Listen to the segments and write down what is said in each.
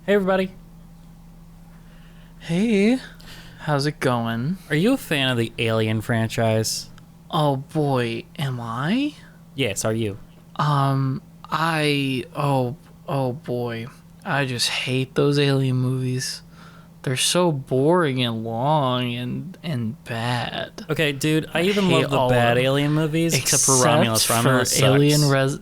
Hey everybody. Hey, how's it going? Are you a fan of the Alien franchise? Oh boy, am I? Yes, are you? Oh boy. I just hate those alien movies. They're so boring and long and bad. Okay, dude, I even hate love the all of bad them. Alien movies except for Romulus. Romulus sucks.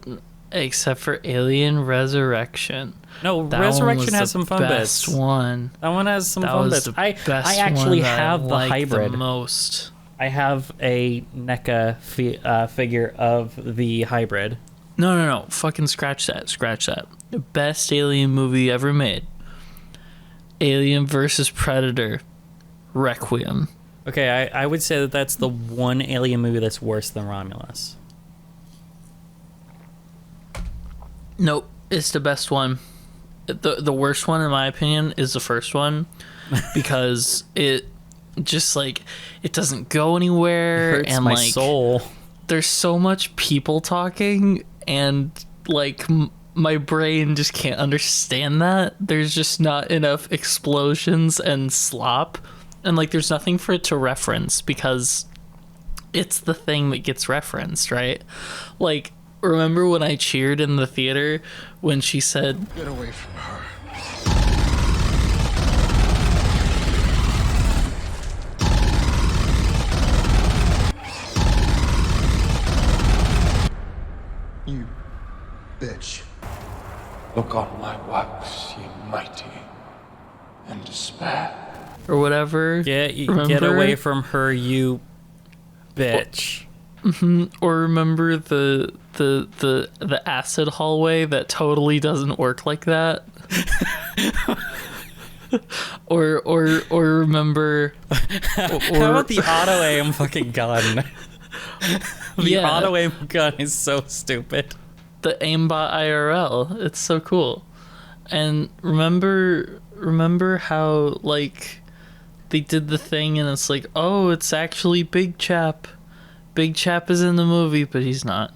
Except for Alien Resurrection. No, That Resurrection one has was some the fun best bits. one. That one has some That fun was bits. the I best actually one that have I the liked hybrid. the most. I have a NECA figure of the hybrid. No. Fucking scratch that. Scratch that. The best alien movie ever made. Alien versus Predator. Requiem. Okay, I would say that that's the one Alien movie that's worse than Romulus. Nope. It's the best one. The worst one, in my opinion, is the first one. Because it just, like, it doesn't go anywhere. It hurts and my like, soul. There's so much people talking, and, like, my brain just can't understand that. There's just not enough explosions and slop. And, like, there's nothing for it to reference because it's the thing that gets referenced, right? Like, remember when I cheered in the theater when she said, "Get away from her." You bitch. Look on my works, ye mighty, and despair. or whatever. Get away from her, you bitch. Or remember the acid hallway that totally doesn't work like that. or remember How about the auto aim fucking gun? The auto aim gun is so stupid. The aimbot IRL. It's so cool. And remember how, like, they did the thing and it's like, oh, it's actually Big Chap. Big Chap is in the movie, but he's not.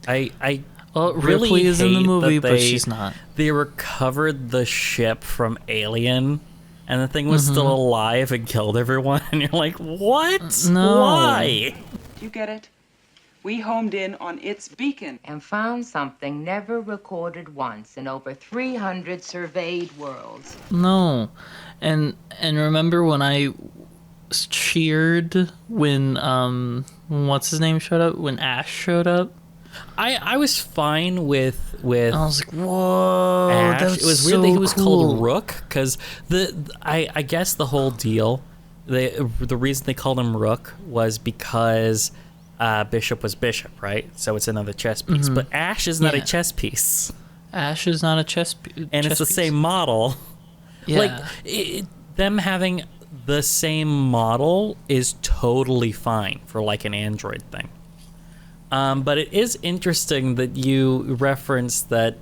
I Well, really Ripley is in the hate movie, that but she's not. They recovered the ship from Alien, and the thing was still alive and killed everyone. And you're like, what? No. Why? You get it? We homed in on its beacon. And found something never recorded once in over 300 surveyed worlds. No. And remember when I cheered when what's his name showed up? When Ash showed up? I was fine with I was like, whoa, Ash. that's It was so weird that he was cool. called Rook, because I guess the whole deal, the reason they called him Rook was because Bishop was Bishop, right? So it's another chess piece. But Ash is not a chess piece. Ash is not a chess piece. And it's the same model. Yeah. Like, them having the same model is totally fine for, like, an Android thing. But it is interesting that you referenced that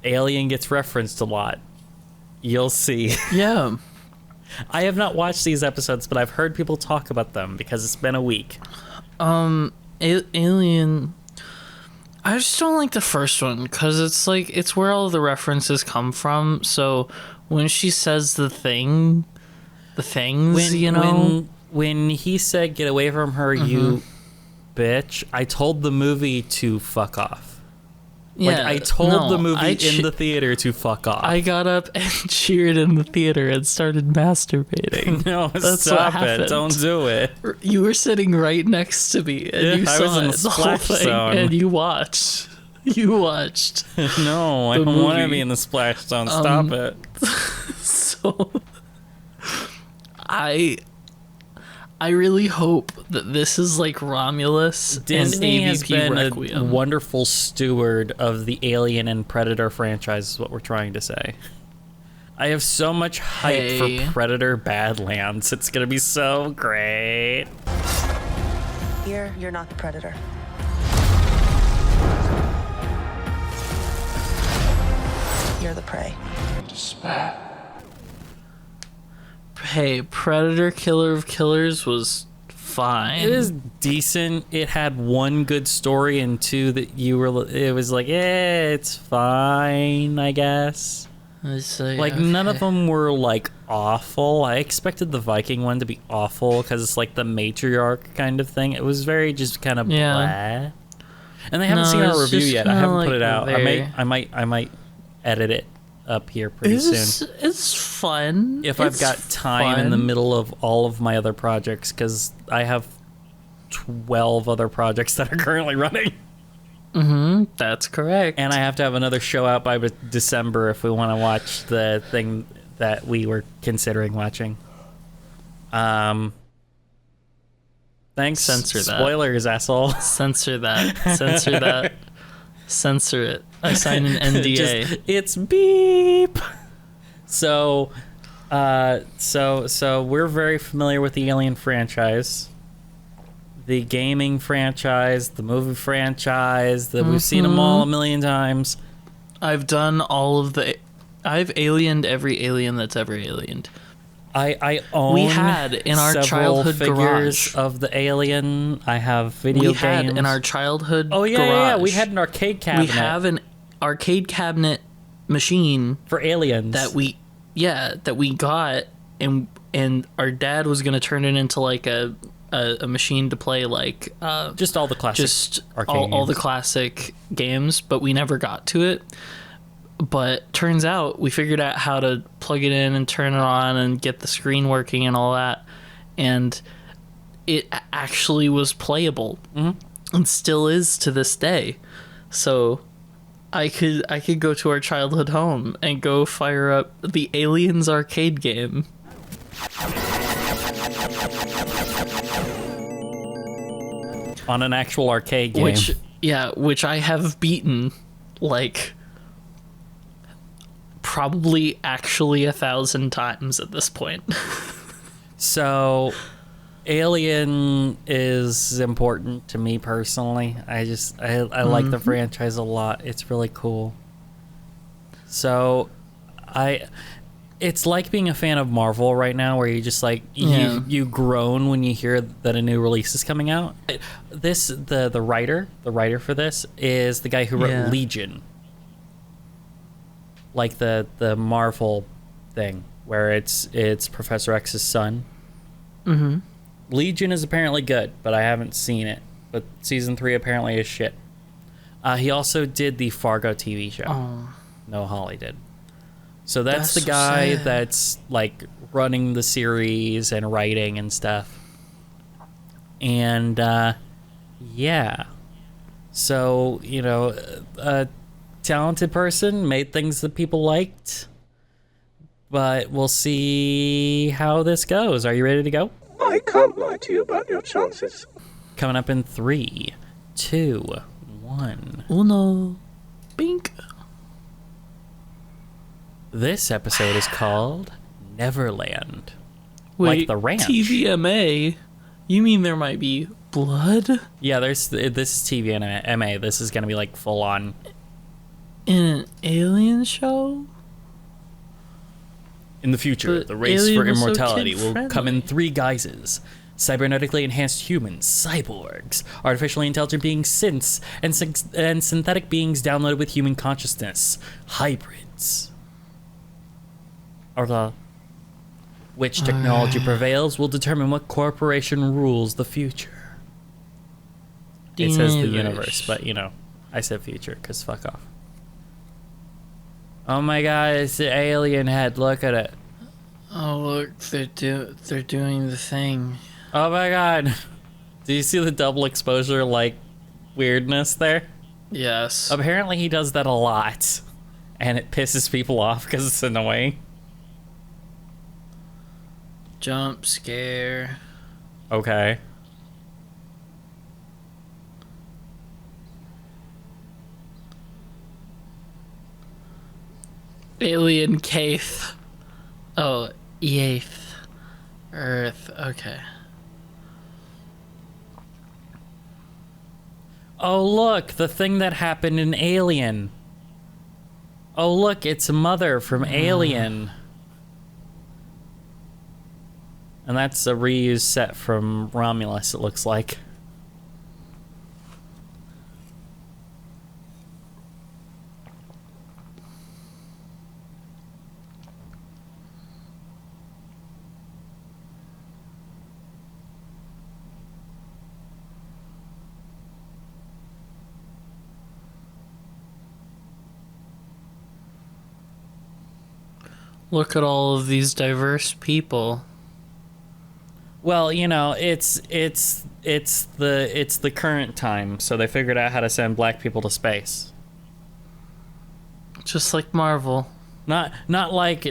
Alien gets referenced a lot. You'll see. Yeah. I have not watched these episodes, but I've heard people talk about them because it's been a week. Alien. I just don't like the first one because it's like it's where all the references come from. So when she says the things, When he said, "Get away from her, you bitch," I told the movie to fuck off. Yeah, Like, I told the movie in the theater to fuck off. I got up and cheered in the theater and started masturbating. No, That's stop what it. happened. Don't do it. You were sitting right next to me, and Yeah, you I saw was in it, the whole splash thing, zone. and you watched. You watched. No, I The don't want to movie. be in the splash zone. Stop it. So I really hope that this is like Romulus Disney and has AVP been a Requiem. wonderful steward of the Alien and Predator franchise, is what we're trying to say. I have so much hype Hey. for Predator Badlands. It's going to be so great. Here, you're not the predator. You're the prey. Despair. Hey, Predator Killer of Killers was fine. It was decent. It had one good story and two that you were. It was like, it's fine, I guess. Like, none of them were, like, awful. I expected the Viking one to be awful because it's, like, the matriarch kind of thing. It was very just kind of blah. And they haven't seen our review yet. I haven't put it out. I might edit it up here pretty soon. It's fun. If I've got time in the middle of all of my other projects, because I have 12 other projects that are currently running. That's correct. And I have to have another show out by December if we want to watch the thing that we were considering watching. Thanks. Censor that. Spoilers, asshole. Censor that. Censor that. Censor it. I sign an NDA. It's beep. So we're very familiar with the Alien franchise. The gaming franchise, the movie franchise, that we've seen them all a million times. I've done all of the... I've aliened every alien that's ever aliened. I own we had in our childhood figures garage of the Alien. I have video games. We had in our childhood garage. Yeah. We had an arcade cabinet. We have an arcade cabinet machine for Aliens that we got, and our dad was gonna turn it into like a machine to play like just all the classic all the classic games, but we never got to it. But turns out we figured out how to plug it in and turn it on and get the screen working and all that, and it actually was playable and still is to this day. So I could go to our childhood home and go fire up the Aliens arcade game. On an actual arcade game. Which I have beaten, like, probably actually 1,000 times at this point. So, Alien is important to me personally. I like the franchise a lot. It's really cool. So, it's like being a fan of Marvel right now, where you just like you groan when you hear that a new release is coming out. The writer for this is the guy who wrote Legion, like the Marvel thing where it's Professor X's son. Legion is apparently good, but I haven't seen it. But season 3 apparently is shit. He also did the Fargo TV show. Noah Hawley did. So that's the guy that's like running the series and writing and stuff. And so, you know, a talented person, made things that people liked. But we'll see how this goes. Are you ready to go? I can't lie to you about your chances. Coming up in 3, 2, 1. Uno. Bink. This episode is called Neverland. Wait, like the ranch. TVMA? You mean there might be blood? Yeah, this is TVMA. This is going to be like full on. In an alien show? In the future, the race for immortality will come in 3 guises. Cybernetically enhanced humans, cyborgs, artificially intelligent beings, synths, and synthetic beings downloaded with human consciousness, hybrids. Which technology prevails will determine what corporation rules the future. It says the universe, but you know, I said future because fuck off. Oh my god, it's the alien head. Look at it. Oh look, they're doing the thing. Oh my god. Do you see the double exposure like weirdness there? Yes. Apparently he does that a lot, and it pisses people off because it's annoying. Jump scare. Okay. Alien Caith. Oh, Yaith. Earth. Okay. Oh look, the thing that happened in Alien. Oh look, it's Mother from Alien. And that's a reused set from Romulus, it looks like. Look at all of these diverse people. Well, you know, it's the current time, so they figured out how to send black people to space. Just like Marvel. Not like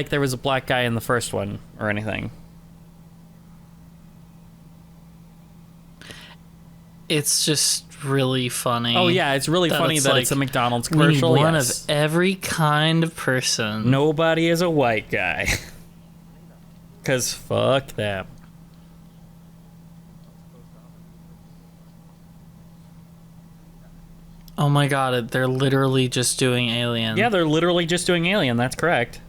there was a black guy in the first one or anything. It's just really funny. Oh yeah, it's really funny that like, it's a McDonald's we need commercial. one Yes. of every kind of person. Nobody is a white guy. 'Cause fuck them. Oh my god, they're literally just doing Alien. Yeah, they're literally just doing Alien. That's correct.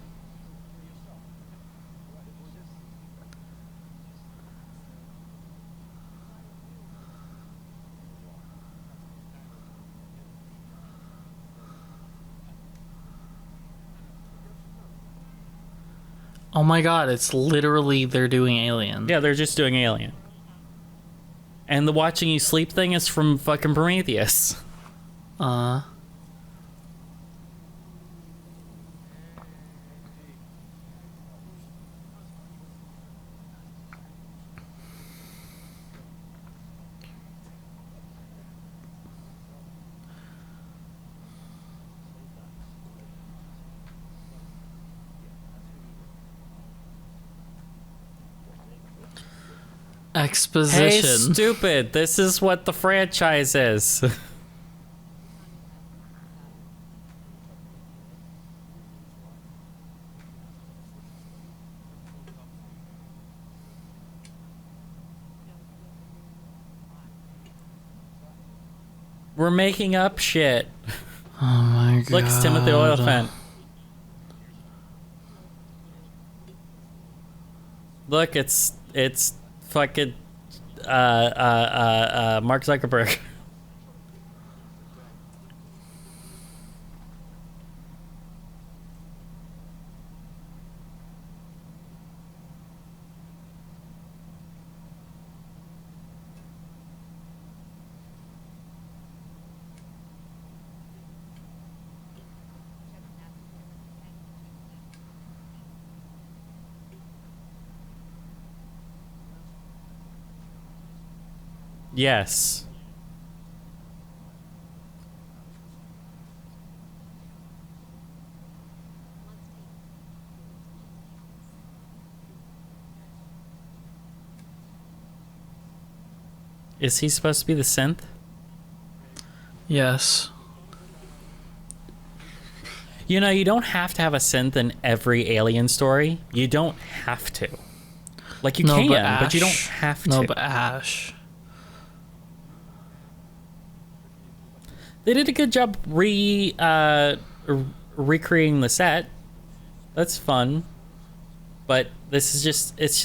Oh my god, it's literally they're doing Alien. Yeah, they're just doing Alien. And the watching you sleep thing is from fucking Prometheus. Hey, Exposition. stupid. This is what the franchise is. We're making up shit. Oh my god. Look, it's Timothy Olyphant. Look, it's fucking Mark Zuckerberg. Yes. Is he supposed to be the synth? Yes. You know, you don't have to have a synth in every Alien story. You don't have to. Like, you can, but you don't have to. No, but Ash. They did a good job recreating the set. That's fun. But this is just, it's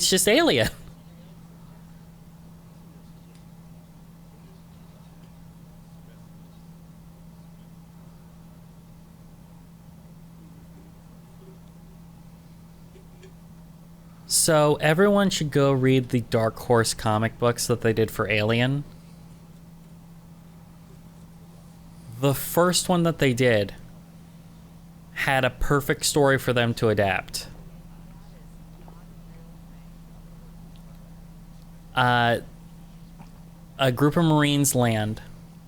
just Alien. So everyone should go read the Dark Horse comic books that they did for Alien. The first one that they did had a perfect story for them to adapt. A group of Marines land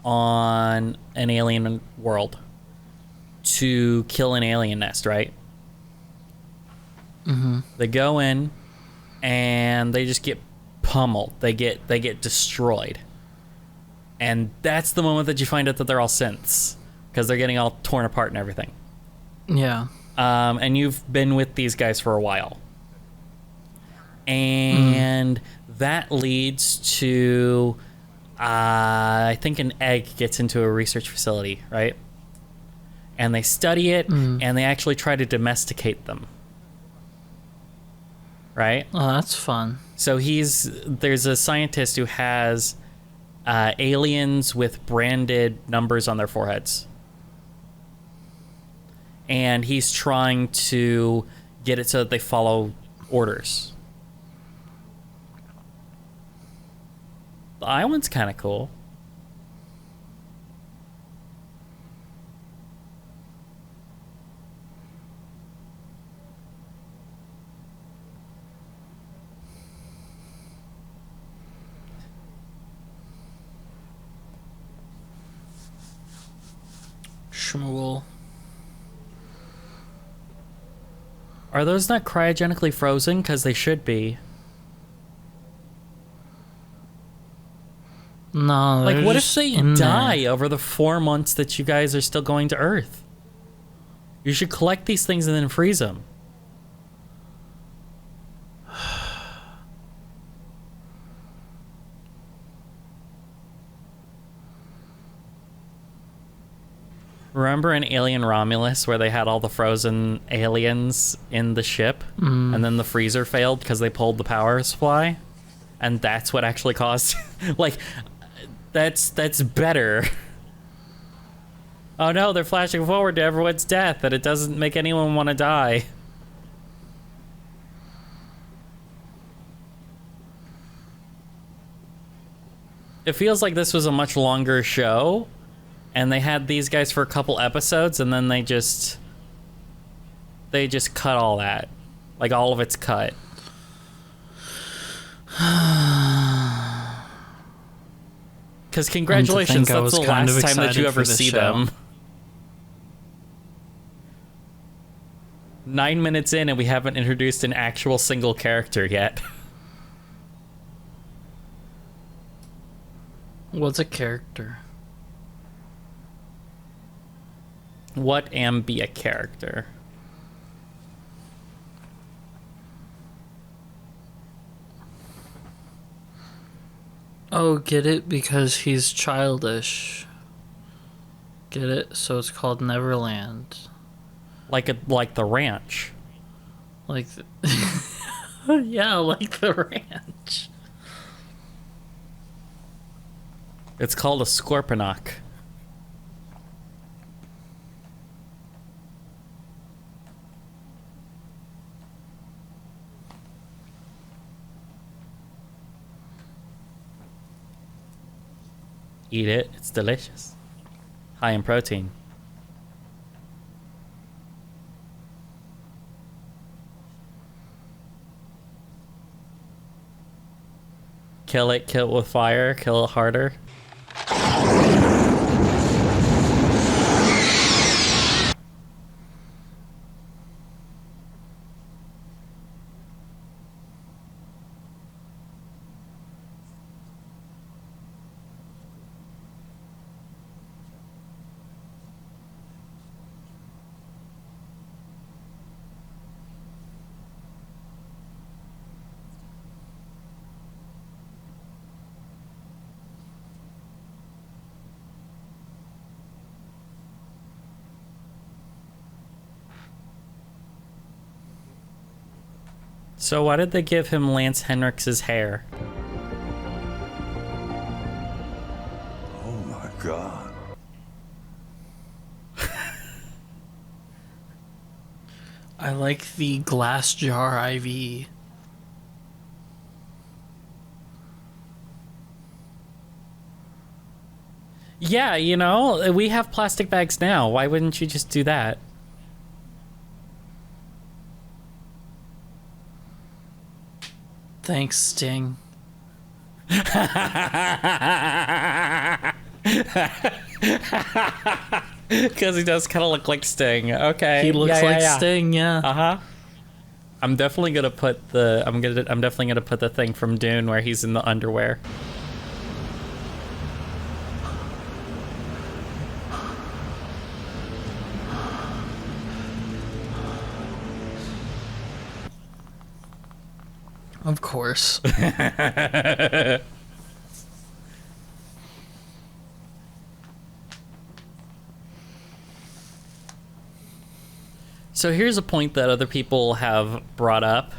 on an alien world to kill an alien nest, right? Mm-hmm. They go in and they just get pummeled. They get destroyed. And that's the moment that you find out that they're all synths, because they're getting all torn apart and everything. Yeah. And you've been with these guys for a while. And that leads to, I think an egg gets into a research facility, right? And they study it, and they actually try to domesticate them. Right? Oh, that's fun. So there's a scientist who has aliens with branded numbers on their foreheads. And he's trying to get it so that they follow orders. The island's kind of cool. Shmuel. Are those not cryogenically frozen? Because they should be. No, Like, they're what if just they in die there. over the 4 months that you guys are still going to Earth? You should collect these things and then freeze them. Remember in Alien Romulus where they had all the frozen aliens in the ship and then the freezer failed because they pulled the power supply? And that's what actually caused... like, that's better. Oh no, they're flashing forward to everyone's death and it doesn't make anyone want to die. It feels like this was a much longer show. And they had these guys for a couple episodes, and then they just cut all that. Like, all of it's cut. Because congratulations, that's the last time that you ever see them. 9 minutes in, and we haven't introduced an actual single character yet. What's a character? What am be a character? Oh, get it? Because he's childish. Get it? So it's called Neverland. Like the ranch. Like, yeah, like the ranch. It's called a Scorponok. Eat it, it's delicious. High in protein. Kill it with fire, kill it harder. So why did they give him Lance Henrik's hair? Oh my god. I like the glass jar IV. Yeah, you know, we have plastic bags now. Why wouldn't you just do that? Thanks, Sting. Because he does kind of look like Sting. Okay. He looks like Sting, yeah. Uh-huh. I'm definitely gonna put the I'm definitely gonna put the thing from Dune where he's in the underwear. Of course. So here's a point that other people have brought up.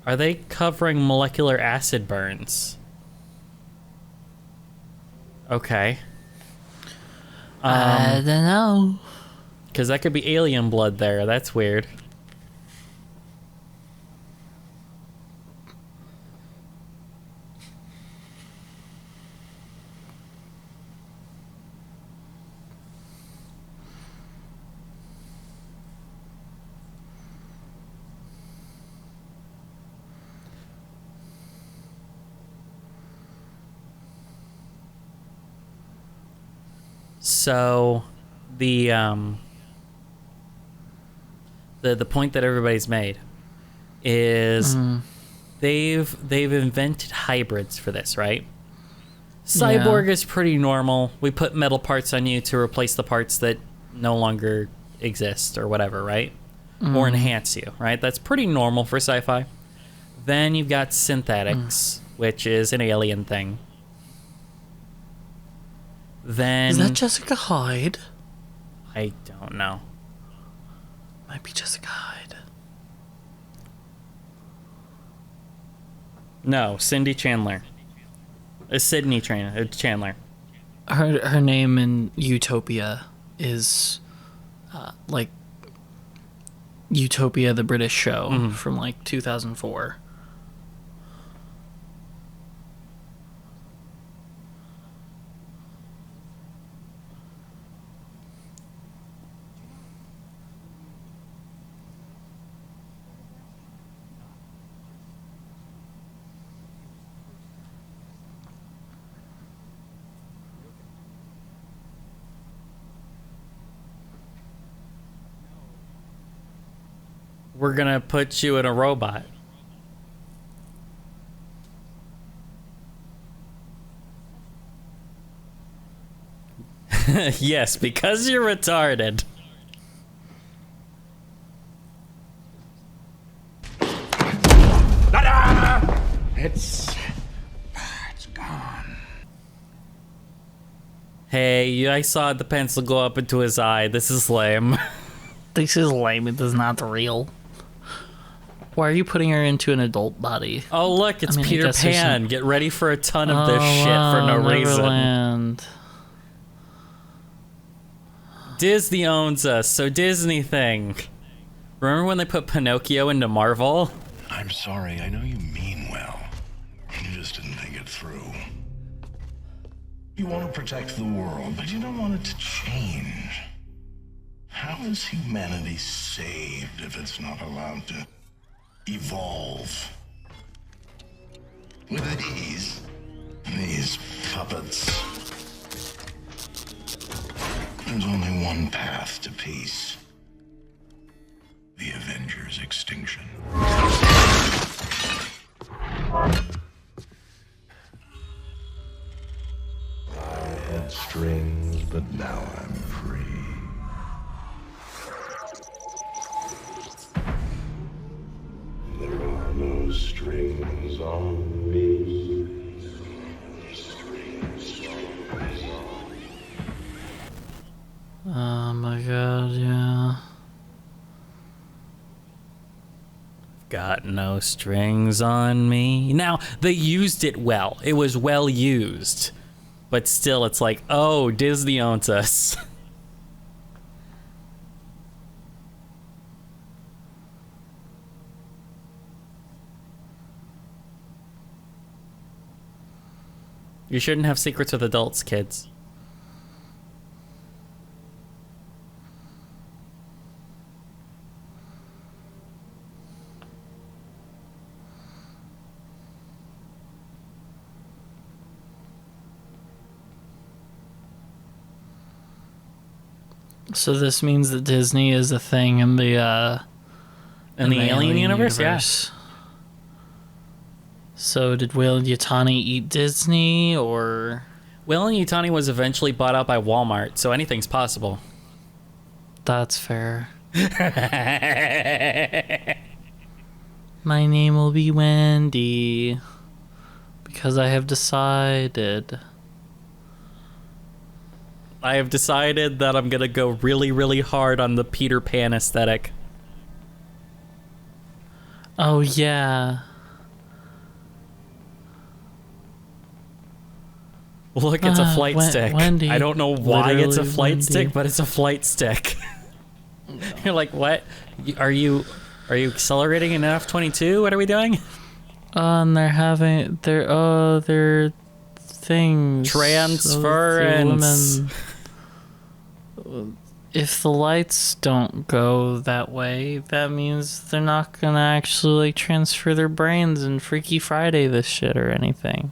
Are they covering molecular acid burns? Okay. I don't know. Because that could be alien blood there. That's weird. So the point that everybody's made is they've invented hybrids for this, right? Cyborg is pretty normal. We put metal parts on you to replace the parts that no longer exist or whatever, right? Or enhance you, right? That's pretty normal for sci-fi. Then you've got synthetics, which is an alien thing. Then Is that Jessica Hyde? I don't know. Might be Jessica Hyde. No, Cindy Chandler. Sydney Chandler. Her name in Utopia is like Utopia, the British show from like 2004. We're gonna put you in a robot. Yes, because you're retarded. It's gone. Hey, I saw the pencil go up into his eye. This is lame. This is lame. It is not real. Why are you putting her into an adult body? Oh, look, it's I Peter guess there's Pan. some- Get ready for a ton of this shit for no reason. Neverland. Disney owns us, so Disney thing. Remember when they put Pinocchio into Marvel? I'm sorry, I know you mean well. You just didn't think it through. You want to protect the world, but you don't want it to change. How is humanity saved if it's not allowed to evolve? With these puppets. There's only one path to peace. The Avengers' extinction. I had strings, but now I'm free. There are no strings on me. Oh my god, yeah. Got no strings on me. Now, they used it well. It was well used. But still, it's like, oh, Disney owns us. You shouldn't have secrets with adults, kids. So this means that Disney is a thing in the Alien universe? Yeah. So did Will Yutani eat Disney, or Will and Yutani was eventually bought out by Walmart, so anything's possible. that's fair. My name will be Wendy because I have decided. I have decided that I'm gonna go really, really hard on the Peter Pan aesthetic. Oh yeah. Look, it's a flight stick. Wendy. I don't know why it's a Literally flight Wendy. stick, but it's a flight stick. You're like, what? Are you accelerating an F-22? What are we doing? And they're having their things. Transference. If the lights don't go that way, that means they're not gonna actually like transfer their brains and Freaky Friday this shit or anything.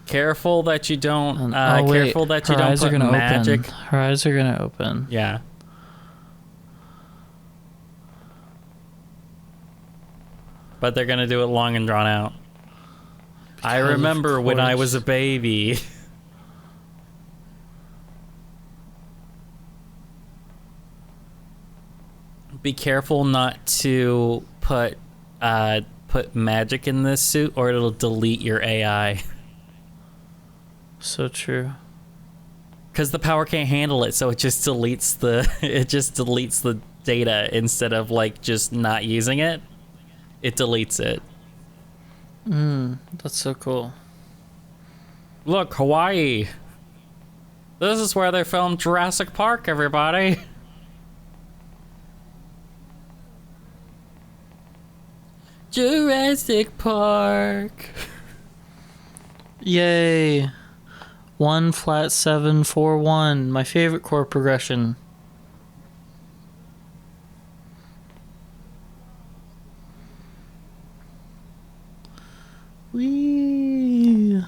Careful that you don't. Oh, wait. Careful that you Her don't eyes are put gonna magic. Open. Her eyes are gonna open. Yeah. But they're gonna do it long and drawn out. I Because, of remember when I was a course. baby. Be careful not to put magic in this suit, or it'll delete your AI. So true. Because the power can't handle it, so it just deletes the data instead of like just not using it. It deletes it. That's so cool. Look, Hawaii. This is where they filmed Jurassic Park, everybody. Jurassic Park. Yay. 1 flat 7 4 1. My favorite chord progression. Wee.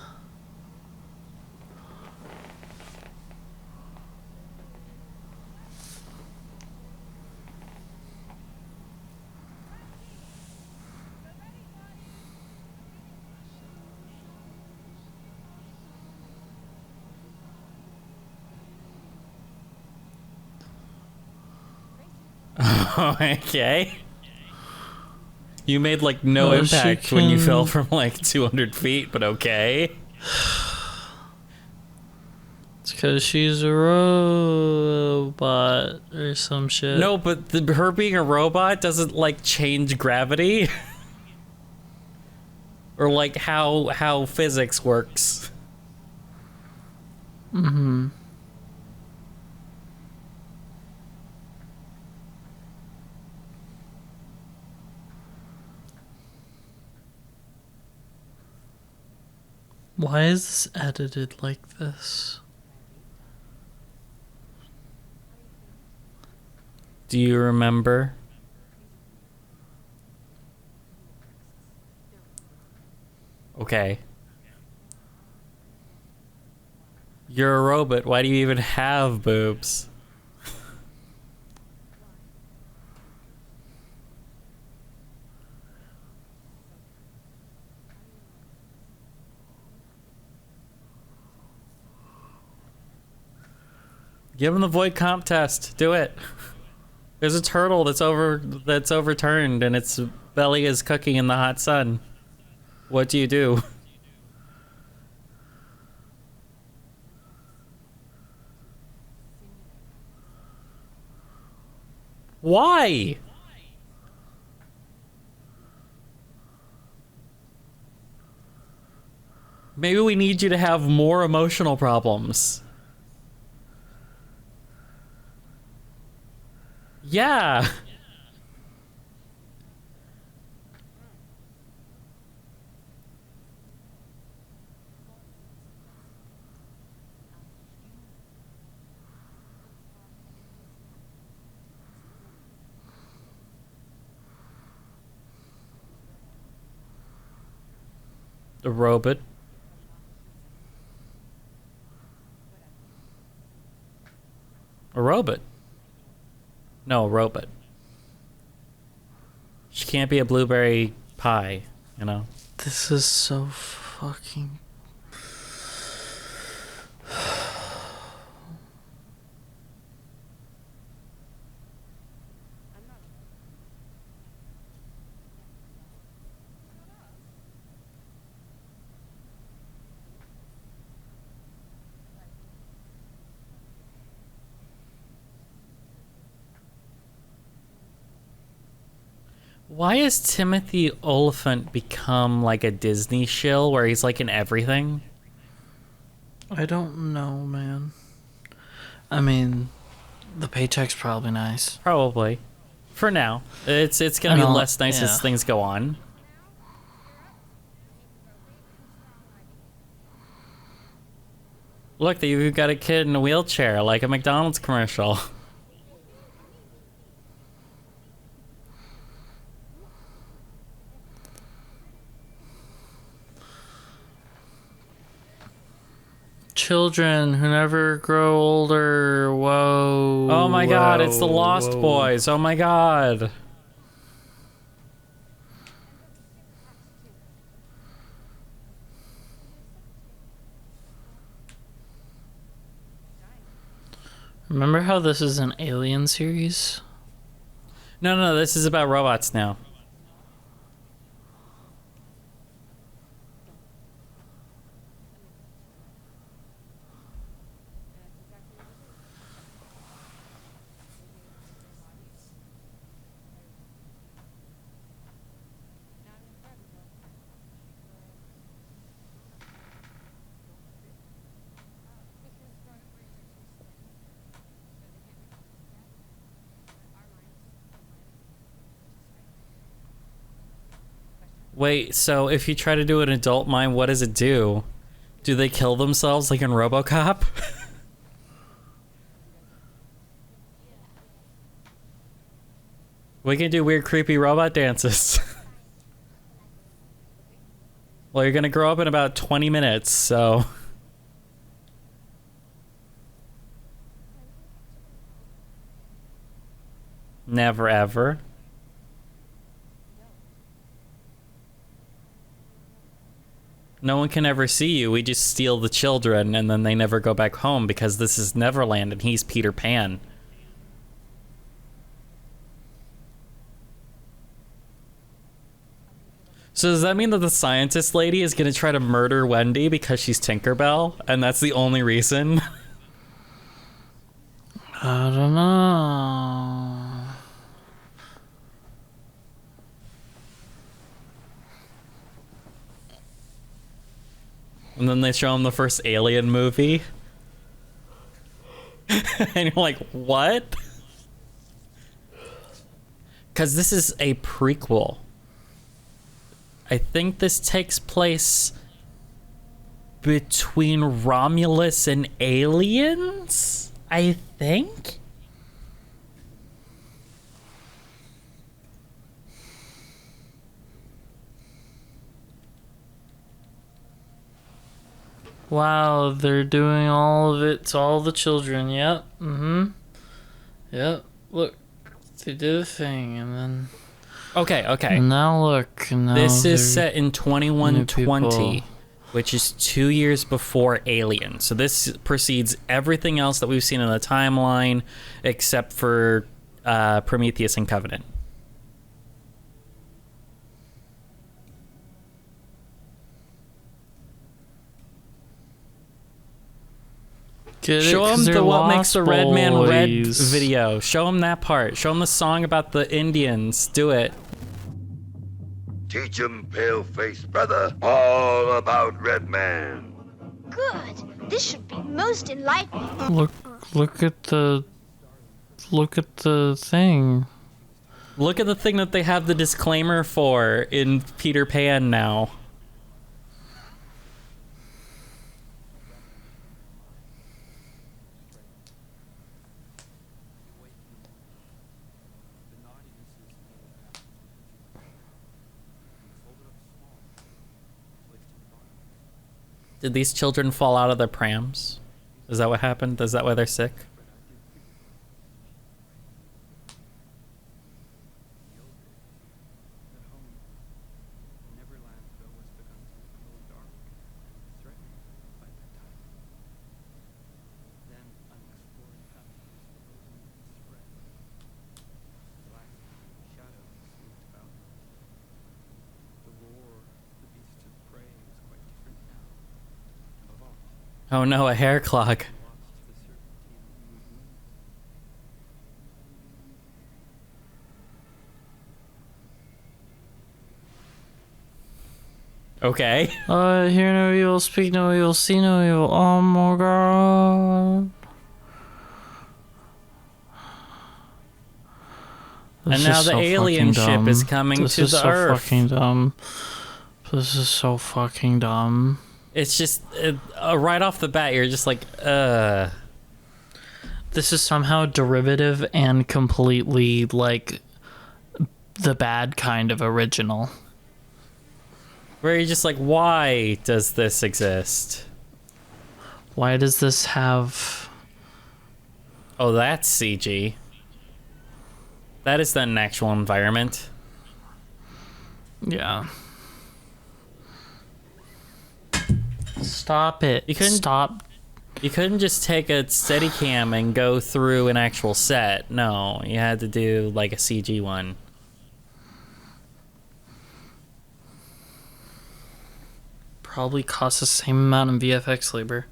Okay. You made like no Oh, she impact when you can- fell from like 200 feet, but okay. It's because she's a robot or some shit. No, but her being a robot doesn't like change gravity. Or like how physics works. Why is this edited like this? Do you remember? Okay. You're a robot. Why do you even have boobs? Give him the void comp test. Do it. There's a turtle that's overturned and its belly is cooking in the hot sun. What do you do? Why? Maybe we need you to have more emotional problems. Yeah. A robot. A robot. No, a robot. She can't be a blueberry pie, you know? This is so fucking... Why has Timothy Oliphant become like a Disney shill where he's like in everything? I don't know, man. I mean, the paycheck's probably nice. Probably. For now. It's gonna be And less nice yeah. as things go on. Look, you've got a kid in a wheelchair, like a McDonald's commercial. children who never grow older. Whoa. Oh my god, it's the whoa, Lost whoa. Boys. Oh my god. Remember how this is an Alien series? No, this is about robots now. Wait, so if you try to do an adult mind, what does it do? Do they kill themselves like in RoboCop? We can do weird, creepy robot dances. Well, you're gonna grow up in about 20 minutes, so... Never ever. No one can ever see you. We just steal the children and then they never go back home because this is Neverland and he's Peter Pan. So does that mean that the scientist lady is going to try to murder Wendy because she's Tinkerbell and that's the only reason? I don't know. And then they show him the first Alien movie. And you're like, what? Because this is a prequel. I think this takes place between Romulus and aliens? I think? Wow, they're doing all of it to all the children. Yep. Mm-hmm. Yep. Look, they did a thing, and then... Okay. And now look. And now This is they're set in 2120, people. which is 2 years before Alien. So this precedes everything else that we've seen in the timeline, except for Prometheus and Covenant. Get Show it? 'Cause him they're the What Makes the Lost Red Man Red Boys. video. Show him that part. Show him the song about the Indians. Do it. Teach 'em, pale-faced brother, all about Red Man. Good. This should be most enlightening. Look at the thing. Look at the thing that they have the disclaimer for in Peter Pan now. Did these children fall out of their prams? Is that what happened? Is that why they're sick? Oh no, a hair clog. Okay. Hear no evil, speak no evil, see no evil. Oh my god. And now the alien ship is coming to the Earth. This is so fucking dumb. This is so fucking dumb. It's just, right off the bat, you're just like, This is somehow derivative and completely, like, the bad kind of original. Where you're just like, why does this exist? Why does this have... Oh, that's CG. That is not an actual environment. Yeah. Stop it. You couldn't Stop. You couldn't just take a Steadicam and go through an actual set. No, you had to do like a CG one. Probably costs the same amount in VFX labor.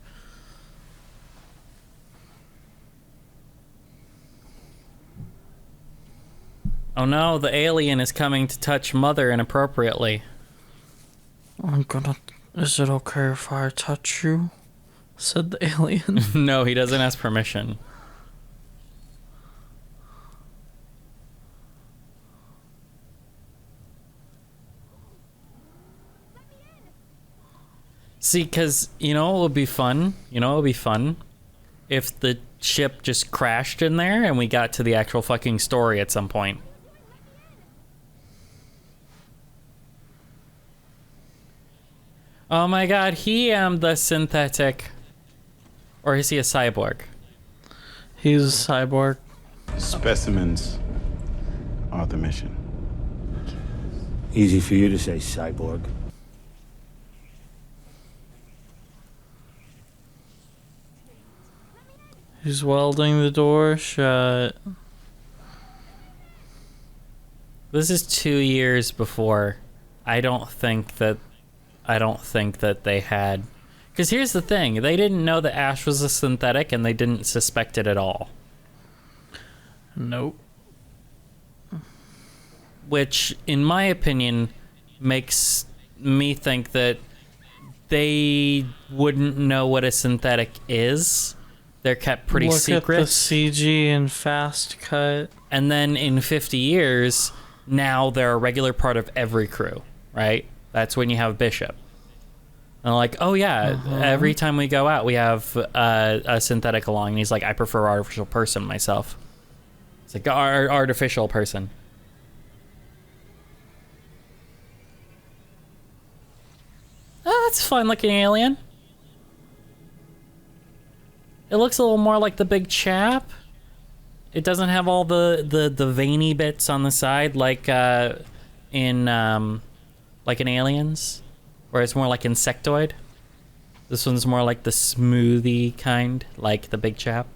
Oh no, the alien is coming to touch Mother inappropriately. I'm gonna... Is it okay if I touch you? Said the alien. No, he doesn't ask permission. See, because, you know what would be fun? You know what would be fun? If the ship just crashed in there and we got to the actual fucking story at some point. Oh my god, he am the synthetic. Or is he a cyborg? He's a cyborg. Specimens are the mission. Easy for you to say, cyborg. He's welding the door shut. This is 2 years before. I don't think that they had... Because here's the thing. They didn't know that Ash was a synthetic, and they didn't suspect it at all. Nope. Which, in my opinion, makes me think that they wouldn't know what a synthetic is. They're kept pretty secret. Look at the CG and fast cut. And then in 50 years, now they're a regular part of every crew, right? That's when you have Bishop. And like, oh yeah, every time we go out, we have a synthetic along. And he's like, I prefer artificial person myself. It's like, artificial person. Oh, that's a fun looking alien. It looks a little more like the big chap. It doesn't have all the veiny bits on the side like in Aliens, where it's more like insectoid. This one's more like the smoothie kind, like the big chap.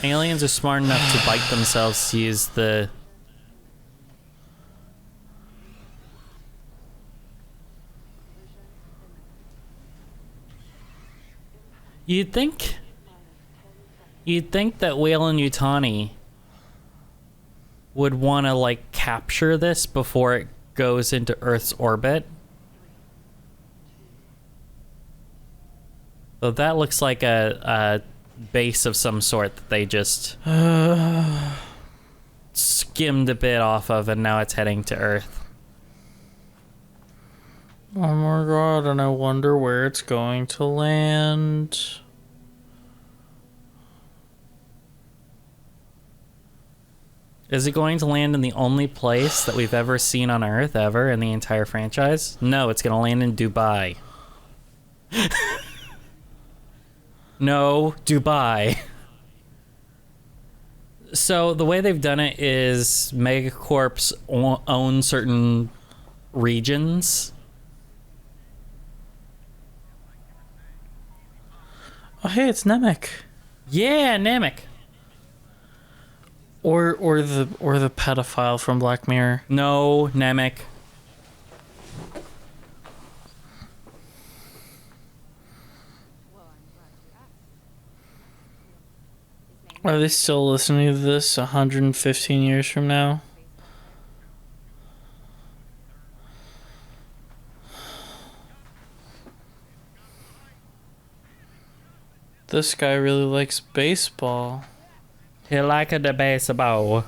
Aliens are smart enough to bite themselves to use the... You'd think that Whale and Yutani would want to, like, capture this before it goes into Earth's orbit. So that looks like a base of some sort that they just skimmed a bit off of, and now it's heading to Earth. Oh my god, and I wonder where it's going to land. Is it going to land in the only place that we've ever seen on Earth, ever, in the entire franchise? No, it's going to land in Dubai. No, Dubai. So the way they've done it is Megacorps own certain regions. Oh hey, it's Namek. Yeah, Namek. Or the pedophile from Black Mirror. No, Namek. Are they still listening to this 115 years from now? This guy really likes baseball. He like the baseball.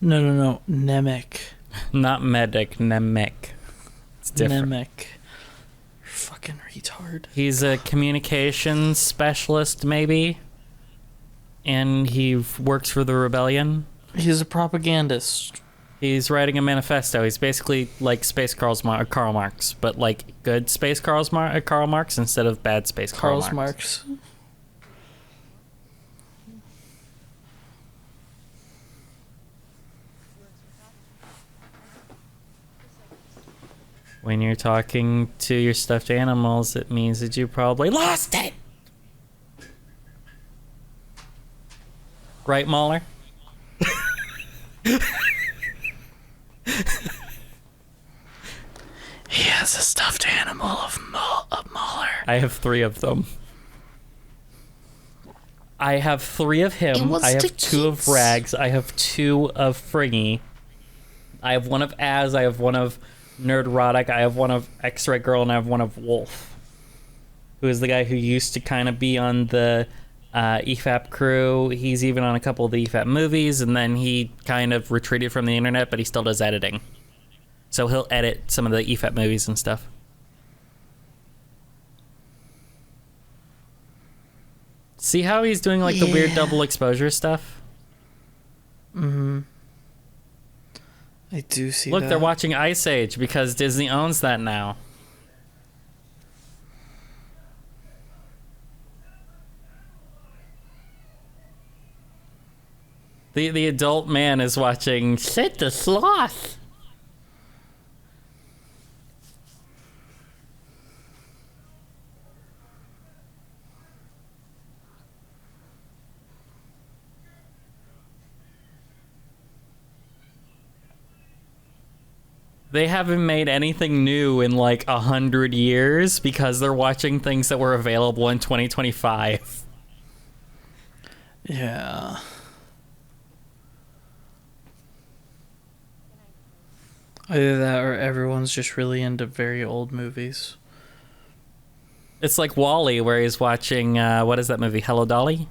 No. Nemec. Not medic, Nemec. It's different. Nemec. Fucking retard. He's a communications specialist, maybe? And he works for the rebellion? He's a propagandist. He's writing a manifesto. He's basically like Space Karl Marx, but like good Space Karl Marx instead of bad Space Karl Marx. When you're talking to your stuffed animals, it means that you probably lost it! Right, Mahler? He has a stuffed animal of Mahler. I have 3 of them. I have 3 of him. I have 2 of Rags. I have 2 of Fringy. I have 1 of Az. I have 1 of Nerdrotic. I have 1 of X-Ray Girl, and I have 1 of Wolf, who is the guy who used to kind of be on the EFAP crew. He's even on a couple of the EFAP movies, and then he kind of retreated from the internet, but he still does editing. So he'll edit some of the EFAP movies and stuff. See how he's doing like the weird double exposure stuff? Mm-hmm. I do see Look, that. they're watching Ice Age because Disney owns that now. The adult man is watching Sid the Sloth. They haven't made anything new in like 100 years because they're watching things that were available in 2025. Yeah. Either that or everyone's just really into very old movies. It's like Wall-E, where he's watching, what is that movie, Hello Dolly?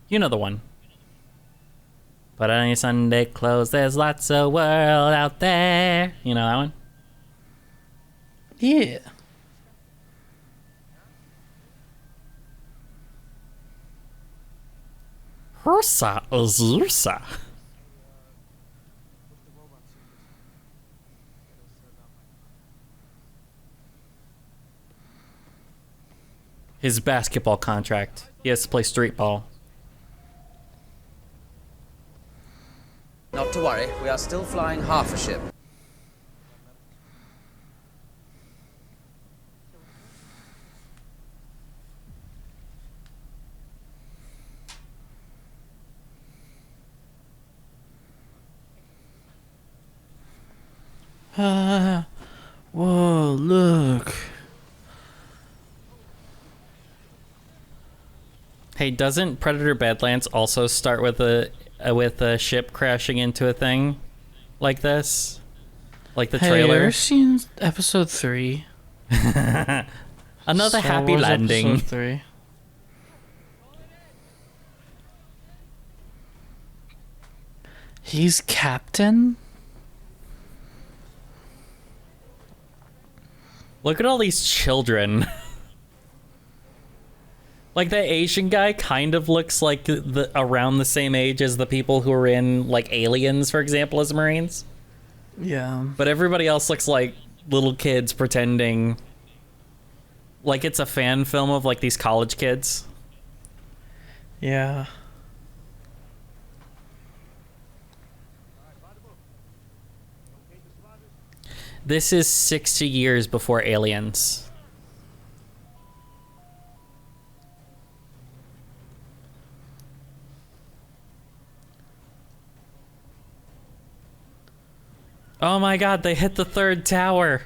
You know the one. Put on your Sunday clothes, there's lots of world out there. You know that one? Yeah. Ursa is Ursa. His basketball contract. He has to play street ball. Not to worry, we are still flying half a ship. Whoa, look. Hey, doesn't Predator Badlands also start with a ship crashing into a thing like this? Like the trailer? Have you ever seen episode 3? Another Star happy Wars landing. Episode 3. He's captain? Look at all these children. Like, that Asian guy kind of looks like around the same age as the people who are in, like, Aliens, for example, as Marines. Yeah. But everybody else looks like little kids pretending like it's a fan film of, like, these college kids. Yeah. This is 60 years before Aliens. Oh my god, they hit the third tower.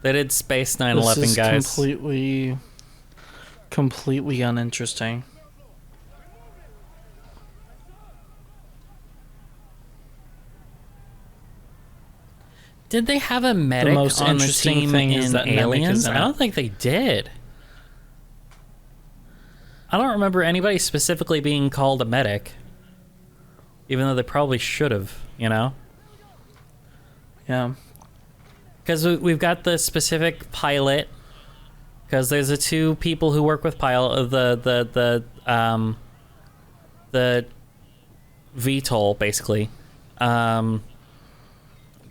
They did Space 9/11, this is guys. completely uninteresting. Did they have a medic most on the interesting team thing in is that Nemec Aliens? is in I don't it. think they did. I don't remember anybody specifically being called a medic. Even though they probably should have, you know? Yeah. Because we've got the specific pilot. Because there's the two people who work with pilot, the VTOL, basically.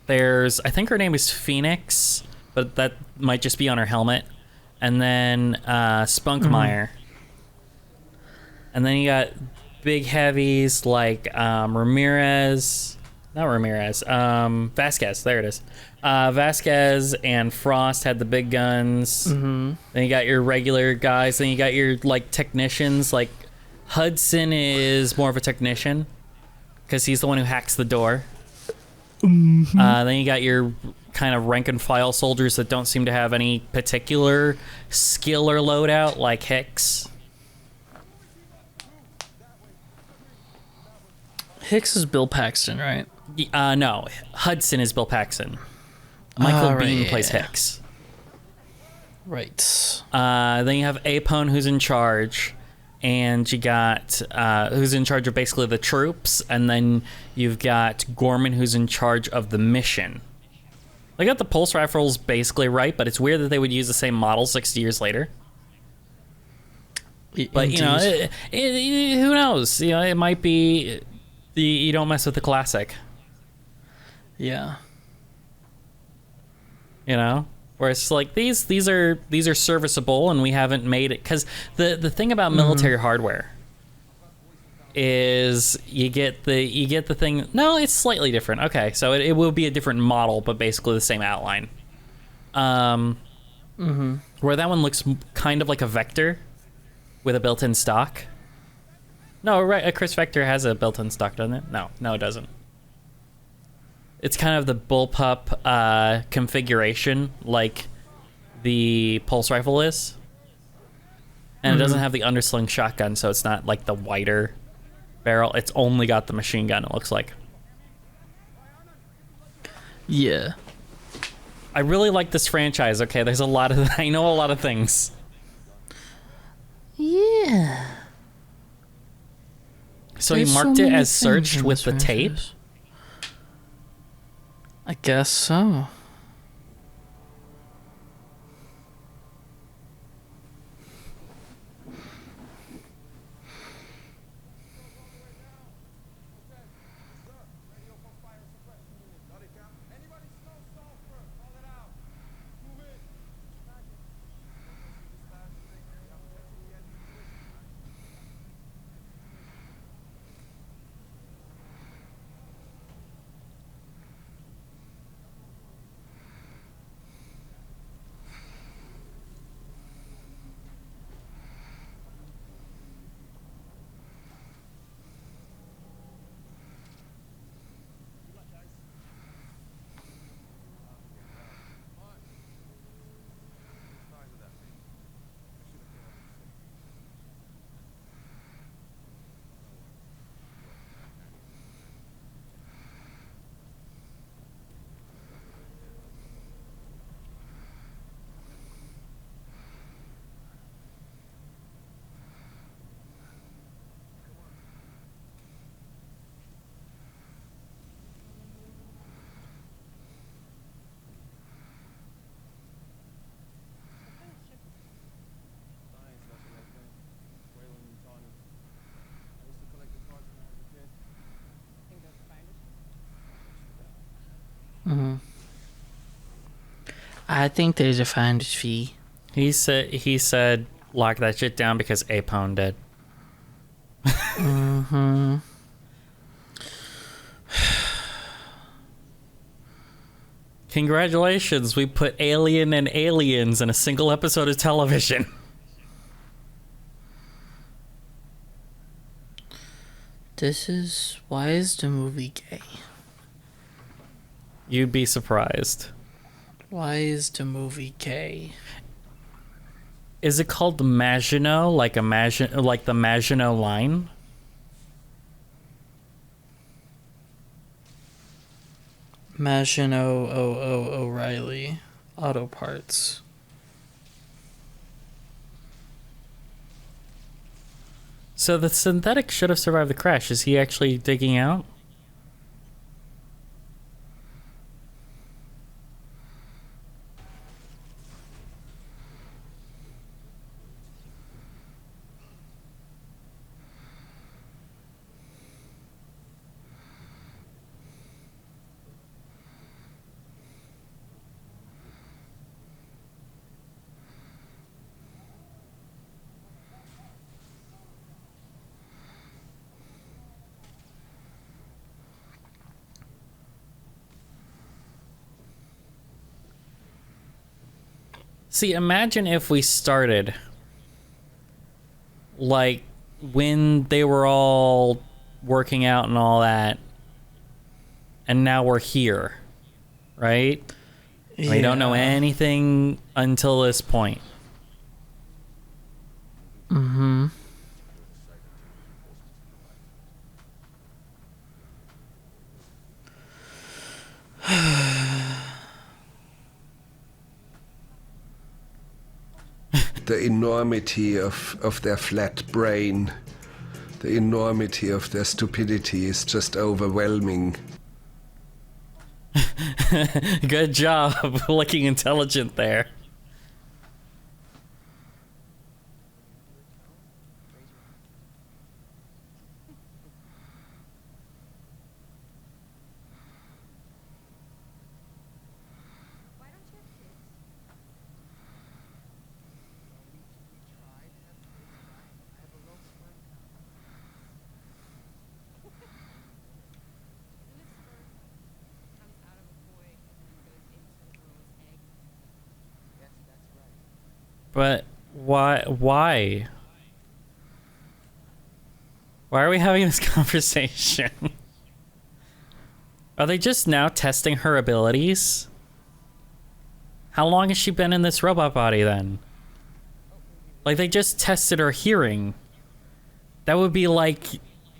There's, I think her name is Phoenix, but that might just be on her helmet. And then Spunkmeyer. And then you got big heavies like Vasquez. There it is. Vasquez and Frost had the big guns. Then you got your regular guys. Then you got your like technicians. Like Hudson is more of a technician because he's the one who hacks the door. Then you got your kind of rank and file soldiers that don't seem to have any particular skill or loadout, like Hicks. Hicks is Bill Paxton, right? No, Hudson is Bill Paxton. Michael Biehn plays Hicks. Right. Then you have Apone, who's in charge, and you got who's in charge of basically the troops, and then you've got Gorman, who's in charge of the mission. They got the pulse rifles basically right, but it's weird that they would use the same model 60 years later. But you know, who knows? You know, it might be you don't mess with the classic. Yeah. You know, where it's like these are serviceable, and we haven't made it because the thing about military hardware is you get the thing. No, it's slightly different. Okay, so it will be a different model, but basically the same outline. Where that one looks kind of like a Vector with a built-in stock. No, right, a Chris Vector has a built-in stock, doesn't it? No, it doesn't. It's kind of the bullpup configuration, like the pulse rifle is. And it doesn't have the undersling shotgun, so it's not like the wider barrel. It's only got the machine gun, it looks like. Yeah. I really like this franchise, okay? There's a lot of... I know a lot of things. Yeah. So he marked it as searched with the tape? I guess so. I think there's a finder's fee. He said lock that shit down because Apone did. Congratulations, we put Alien and Aliens in a single episode of television. Why is the movie gay? You'd be surprised. Why is the movie gay? Is it called Maginot, like the Maginot Line? Maginot O'Reilly Auto Parts. So the synthetic should have survived the crash. Is he actually digging out? See, imagine if we started like when they were all working out and all that, and now we're here, right? Yeah. We don't know anything until this point. Mm-hmm. The enormity of their flat brain, the enormity of their stupidity is just overwhelming. Good job looking intelligent there. But why? Why are we having this conversation? Are they just now testing her abilities? How long has she been in this robot body then? Like, they just tested her hearing. That would be like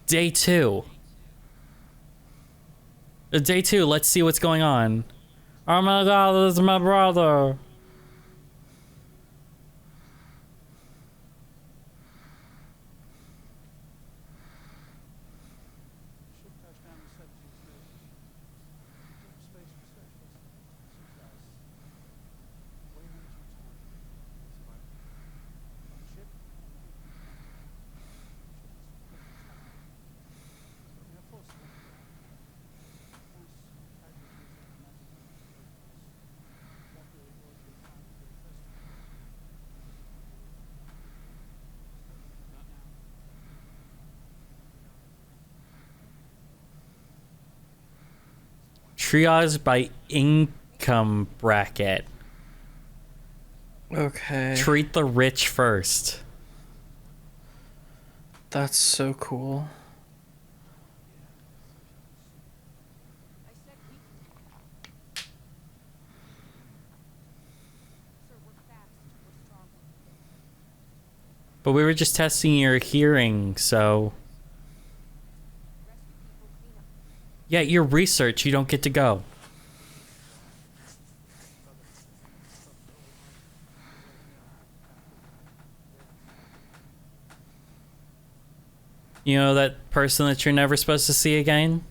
day 2. Day 2, let's see what's going on. Oh my god, this is my brother. Triage by income bracket. Okay. Treat the rich first. That's so cool. But we were just testing your hearing, so... Yeah, your research, you don't get to go. You know that person that you're never supposed to see again?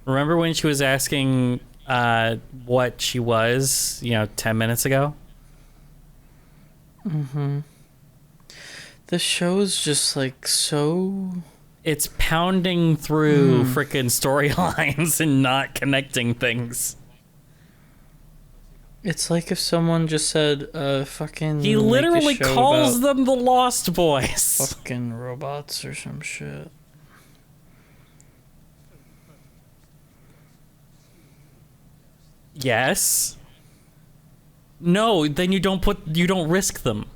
Remember when she was asking what she was, 10 minutes ago? Mm-hmm. The show's just like so... It's pounding through frickin' storylines and not connecting things. It's like if someone just said, fucking... He literally calls them the Lost Boys. Fucking robots or some shit. Yes. No, then you don't risk them.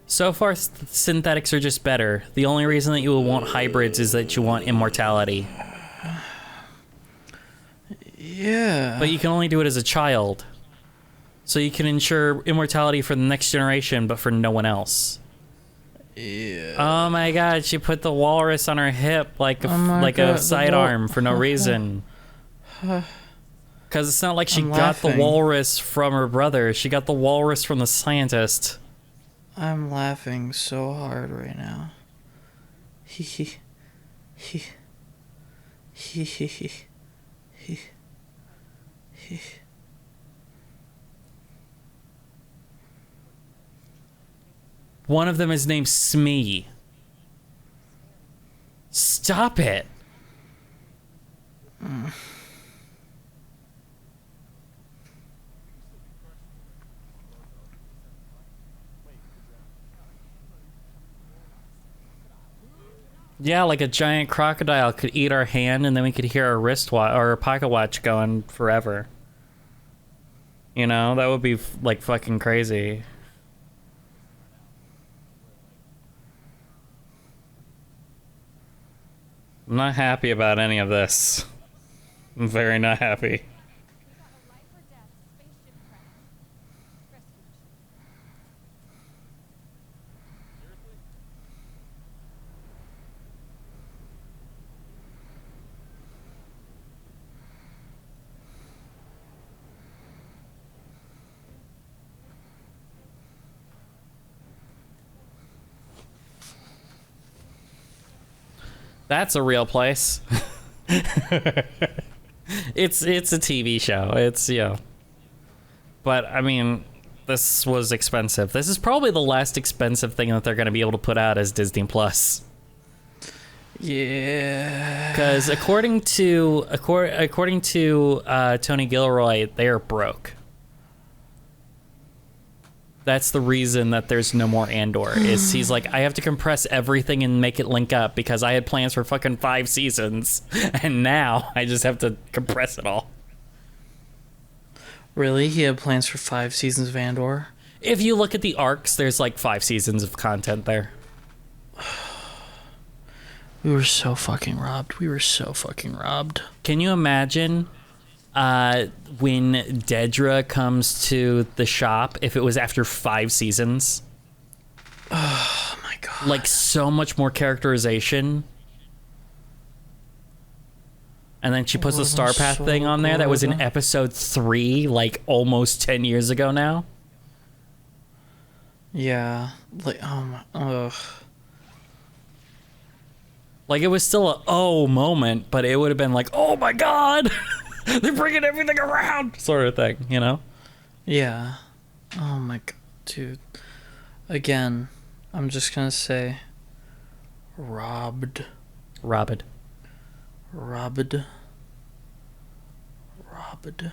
So far, synthetics are just better. The only reason that you will want hybrids is that you want immortality. Yeah. But you can only do it as a child. So you can ensure immortality for the next generation, but for no one else. Yeah. Oh my god, she put the walrus on her hip like a sidearm for no reason. Because it's not like she got the walrus from her brother. She got the walrus from the scientist. I'm laughing so hard right now. Hee hee. Hee. Hee hee hee. Hee. Hee. One of them is named Smee. Stop it. Yeah, like a giant crocodile could eat our hand and then we could hear our wristwatch or our pocket watch going forever. You know, that would be like fucking crazy. I'm not happy about any of this. I'm very not happy. That's a real place. It's a TV show. It's, you know. But, I mean, this was expensive. This is probably the last expensive thing that they're going to be able to put out as Disney Plus. Yeah. Because according to Tony Gilroy, they are broke. That's the reason that there's no more Andor. Is he's like, I have to compress everything and make it link up because I had plans for fucking 5 seasons, and now I just have to compress it all. Really? He had plans for 5 seasons of Andor? If you look at the arcs, there's like 5 seasons of content there. We were so fucking robbed. We were so fucking robbed. Can you imagine when Dedra comes to the shop, if it was after 5 seasons? Oh my god. Like, so much more characterization. And then she puts the Star Path thing on there that was in episode 3, like almost 10 years ago now. Yeah. Like, oh my, ugh. Like, it was still a oh moment, but it would have been like, oh my god, they're bringing everything around, sort of thing, you know? Yeah. Oh my god, dude. Again, I'm just gonna say, robbed. Robbed. Robbed. Robbed.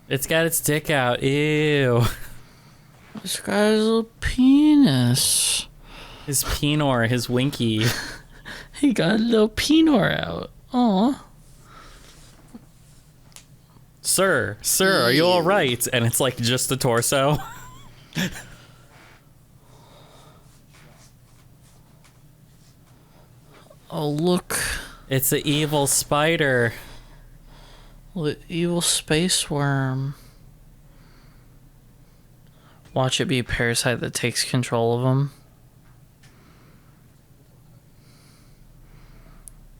It's got its dick out. Ew. This guy's little penis. His penor, his winky. He got a little penor out. Aw. Sir, are you all right? And it's like just the torso. Oh, look. It's an evil spider. The evil space worm. Watch it be a parasite that takes control of him.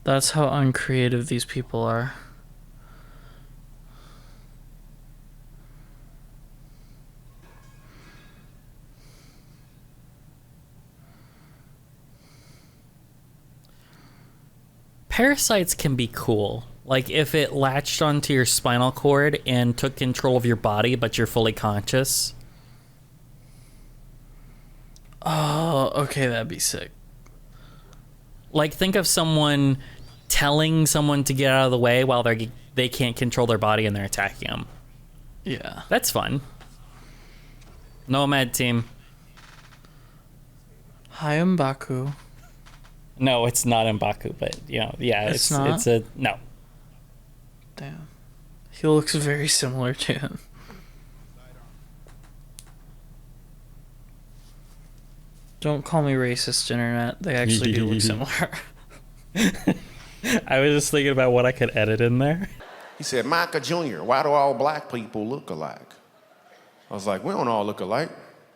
That's how uncreative these people are. Parasites can be cool. Like if it latched onto your spinal cord and took control of your body, but you're fully conscious. Oh, okay, that'd be sick. Like think of someone telling someone to get out of the way while they can't control their body and they're attacking them. Yeah. That's fun. Nomad team. Hi, M'Baku. No, it's not M'Baku, but yeah, It's not? it's a no. Damn. He looks very similar to him. Don't call me racist, internet. They actually do look similar. I was just thinking about what I could edit in there. He said, Micah Jr., why do all black people look alike? I was like, we don't all look alike.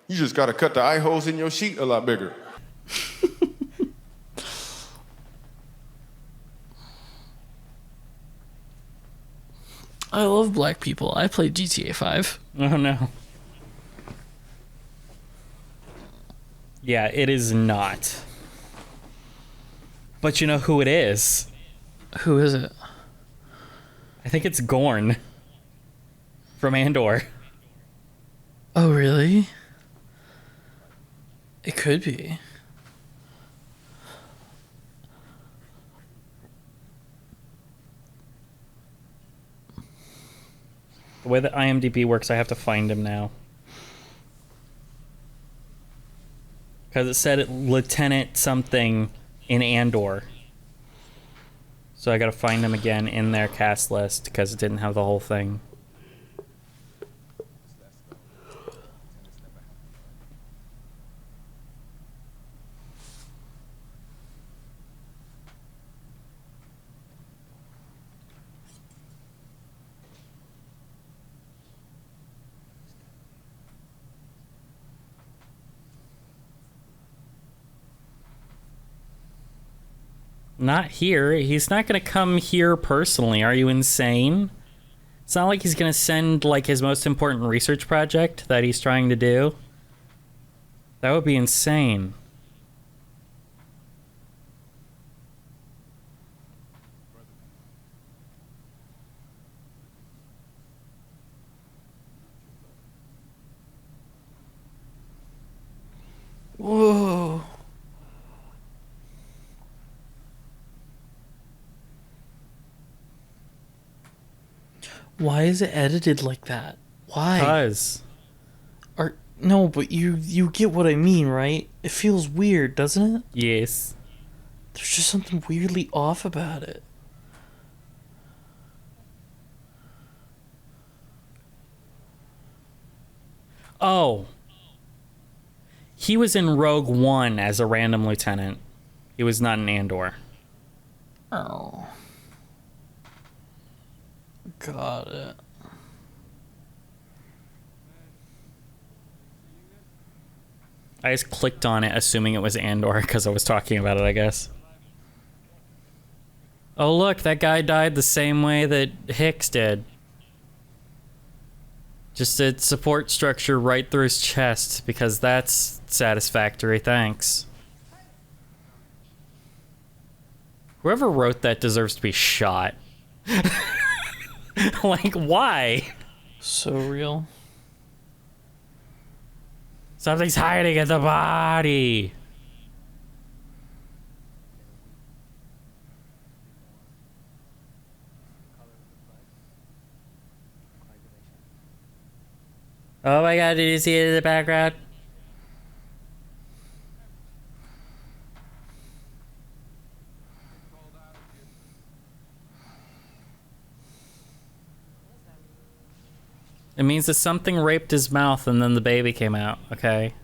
You just got to cut the eye holes in your sheet a lot bigger. I love black people. I played GTA 5. Oh no. Yeah, it is not. But you know who it is? Who is it? I think it's Gorn from Andor. Oh, really? It could be. The way that IMDb works, I have to find him now. Because it said Lieutenant something in Andor. So I gotta find him again in their cast list because it didn't have the whole thing. Not here. He's not going to come here personally. Are you insane? It's not like he's going to send like his most important research project that he's trying to do. That would be insane. Whoa. Why is it edited like that? Why? Because. No, but you get what I mean, right? It feels weird, doesn't it? Yes. There's just something weirdly off about it. Oh. He was in Rogue One as a random lieutenant. He was not in Andor. Oh. Got it. I just clicked on it assuming it was Andor because I was talking about it, I guess. Oh look, that guy died the same way that Hicks did. Just a support structure right through his chest because that's satisfactory, thanks. Whoever wrote that deserves to be shot. Like, why? So real. Something's hiding in the body. Oh my god, did you see it in the background? It means that something raped his mouth and then the baby came out, okay?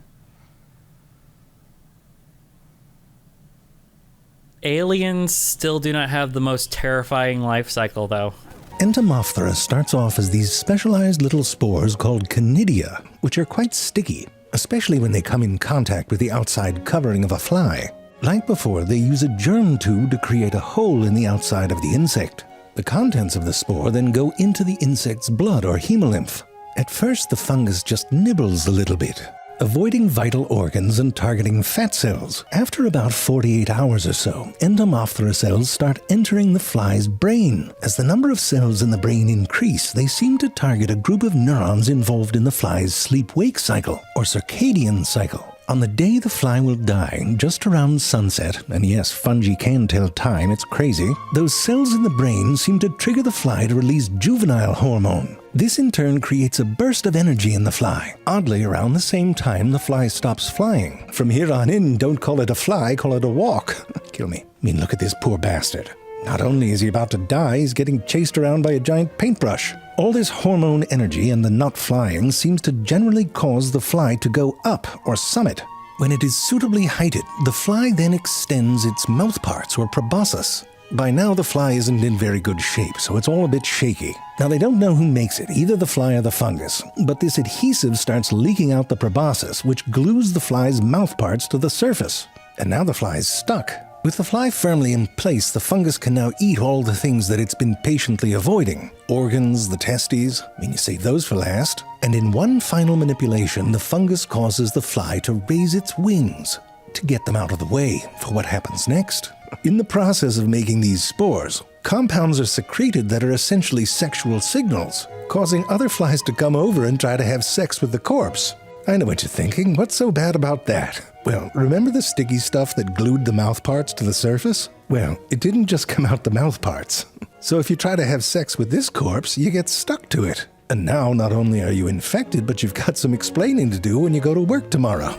Aliens still do not have the most terrifying life cycle, though. Entomophthora starts off as these specialized little spores called conidia, which are quite sticky, especially when they come in contact with the outside covering of a fly. Like before, they use a germ tube to create a hole in the outside of the insect. The contents of the spore then go into the insect's blood or hemolymph. At first, the fungus just nibbles a little bit, avoiding vital organs and targeting fat cells. After about 48 hours or so, endomophthera cells start entering the fly's brain. As the number of cells in the brain increase, they seem to target a group of neurons involved in the fly's sleep-wake cycle, or circadian cycle. On the day the fly will die, just around sunset, and yes, fungi can tell time, it's crazy, those cells in the brain seem to trigger the fly to release juvenile hormone. This in turn creates a burst of energy in the fly. Oddly, around the same time the fly stops flying. From here on in, don't call it a fly, call it a walk. Kill me. I mean, look at this poor bastard. Not only is he about to die, he's getting chased around by a giant paintbrush. All this hormone energy and the not flying seems to generally cause the fly to go up or summit. When it is suitably heighted, the fly then extends its mouthparts or proboscis. By now the fly isn't in very good shape, so it's all a bit shaky. Now they don't know who makes it, either the fly or the fungus, but this adhesive starts leaking out the proboscis, which glues the fly's mouthparts to the surface. And now the fly's stuck. With the fly firmly in place, the fungus can now eat all the things that it's been patiently avoiding. Organs, the testes, you save those for last. And in one final manipulation, the fungus causes the fly to raise its wings to get them out of the way for what happens next. In the process of making these spores, compounds are secreted that are essentially sexual signals, causing other flies to come over and try to have sex with the corpse. I know what you're thinking. What's so bad about that? Well, remember the sticky stuff that glued the mouthparts to the surface? Well, it didn't just come out the mouthparts. So if you try to have sex with this corpse, you get stuck to it. And now not only are you infected, but you've got some explaining to do when you go to work tomorrow.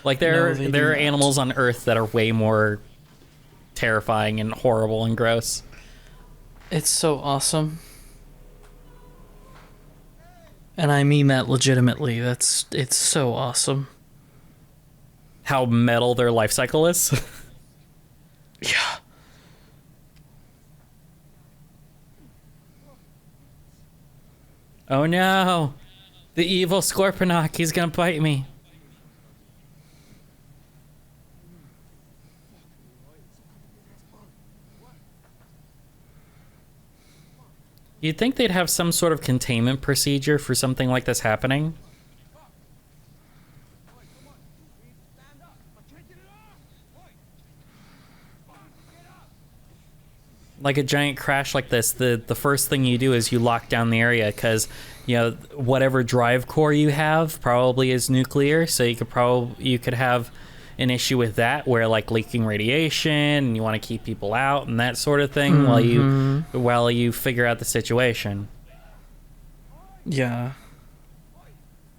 Like there are animals on Earth that are way more terrifying and horrible and gross. It's so awesome. And I mean that legitimately. It's so awesome. How metal their life cycle is. Yeah. Oh no! The evil Scorponok, he's gonna bite me. You'd think they'd have some sort of containment procedure for something like this happening. Like a giant crash like this, the first thing you do is you lock down the area because, you know, whatever drive core you have probably is nuclear, so you could have an issue with that where like leaking radiation and you want to keep people out and that sort of thing while you figure out the situation. Yeah.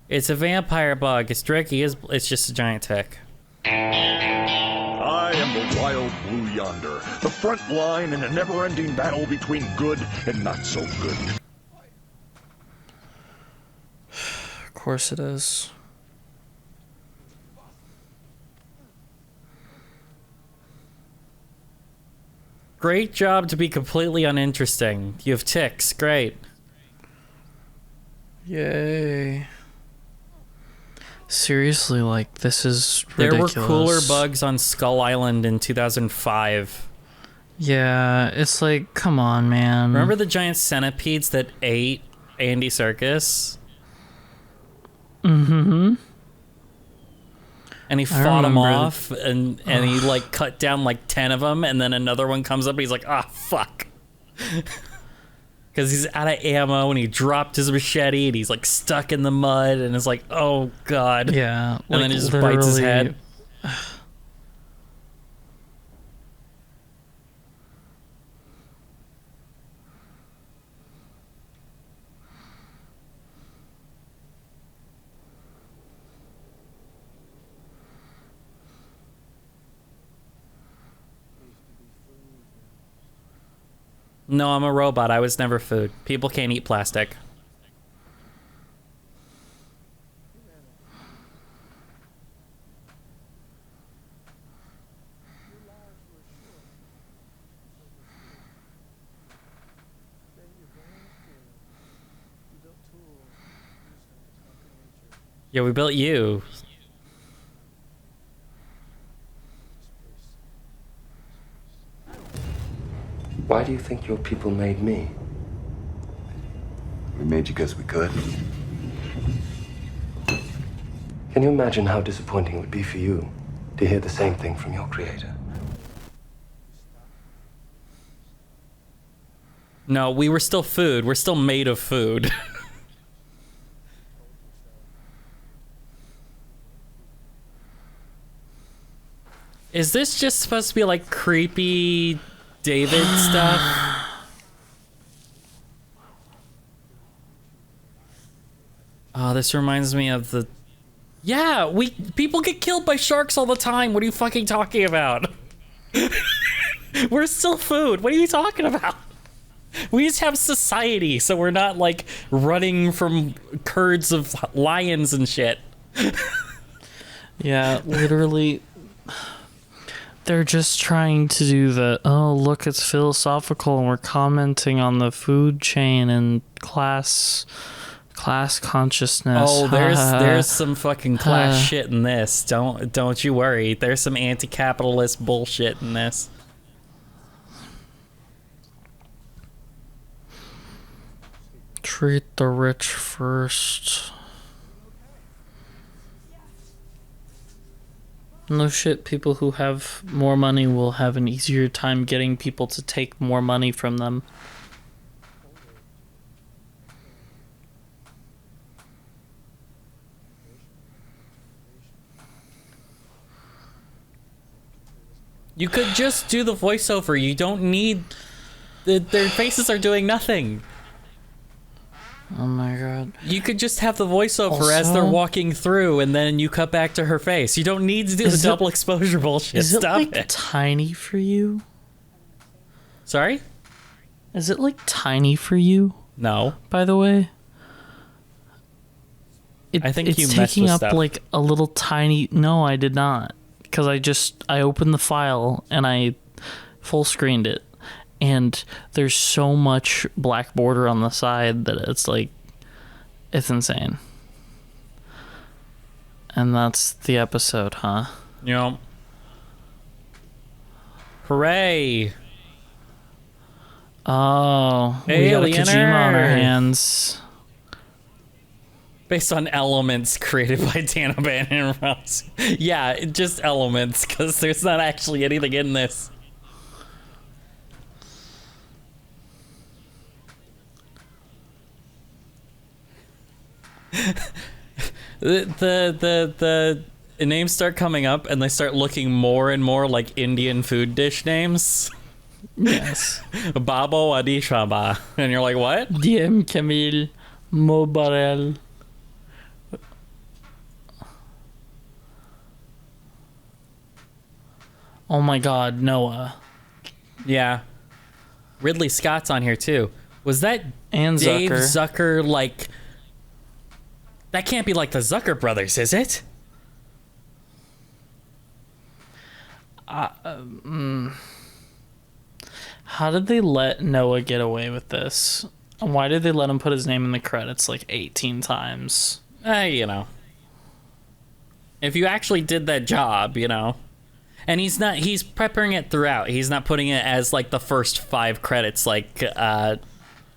It's a vampire bug. It's tricky. It's just a giant tick. I am the wild blue yonder, the front line in a never-ending battle between good and not so good. Of course it is. Great job to be completely uninteresting. You have ticks. Great. Yay. Seriously, like, this is ridiculous. There were cooler bugs on Skull Island in 2005. Yeah, it's like, come on, man. Remember the giant centipedes that ate Andy Serkis? Mm-hmm. And he fought him off, and he, like, cut down, like, 10 of them, and then another one comes up, and he's like, ah, fuck. Because he's out of ammo, and he dropped his machete, and he's, like, stuck in the mud, and it's like, oh, God. Yeah. And then he just bites his head. No, I'm a robot. I was never food. People can't eat plastic. Yeah, we built you. Why do you think your people made me? We made you because we could. Can you imagine how disappointing it would be for you to hear the same thing from your creator? No, we were still food. We're still made of food. Is this just supposed to be like creepy David stuff? Oh, this reminds me of the... Yeah, people get killed by sharks all the time. What are you fucking talking about? We're still food. What are you talking about? We just have society, so we're not like running from herds of lions and shit. Yeah, literally... They're just trying to do the, oh, look, it's philosophical, and we're theing on the food chain and class consciousness. Oh, there's some fucking class shit in this. Don't you worry. There's some anti-capitalist bullshit in this. Treat the rich first. No shit, people who have more money will have an easier time getting people to take more money from them. You could just do the voiceover. You don't need... Their faces are doing nothing. Oh my god. You could just have the voiceover as they're walking through, and then you cut back to her face. You don't need to do the double exposure bullshit. Is it Stop like it. tiny for you? Sorry? Is it like tiny for you? No. By the way? I think it's you messed taking with up stuff. like a little tiny... No, I did not. Because I opened the file and I full screened it. And there's so much black border on the side that it's like, it's insane. And that's the episode, huh? Yep. Hooray! Oh, we got a Kojima on our hands. Based on elements created by Dan O'Bannon and Ross. Yeah, just elements, because there's not actually anything in this. the names start coming up and they start looking more and more like Indian food dish names. Yes. Babo Adishaba. And you're like, what? Diem Camille Mobarel. Oh my god, Noah. Yeah. Ridley Scott's on here too. Was that and Dave Zucker? Zucker like... That can't be like the Zucker brothers, is it? How did they let Noah get away with this? And why did they let him put his name in the credits like 18 times? You know. If you actually did that job, you know. And he's peppering it throughout. He's not putting it as like the first 5 credits like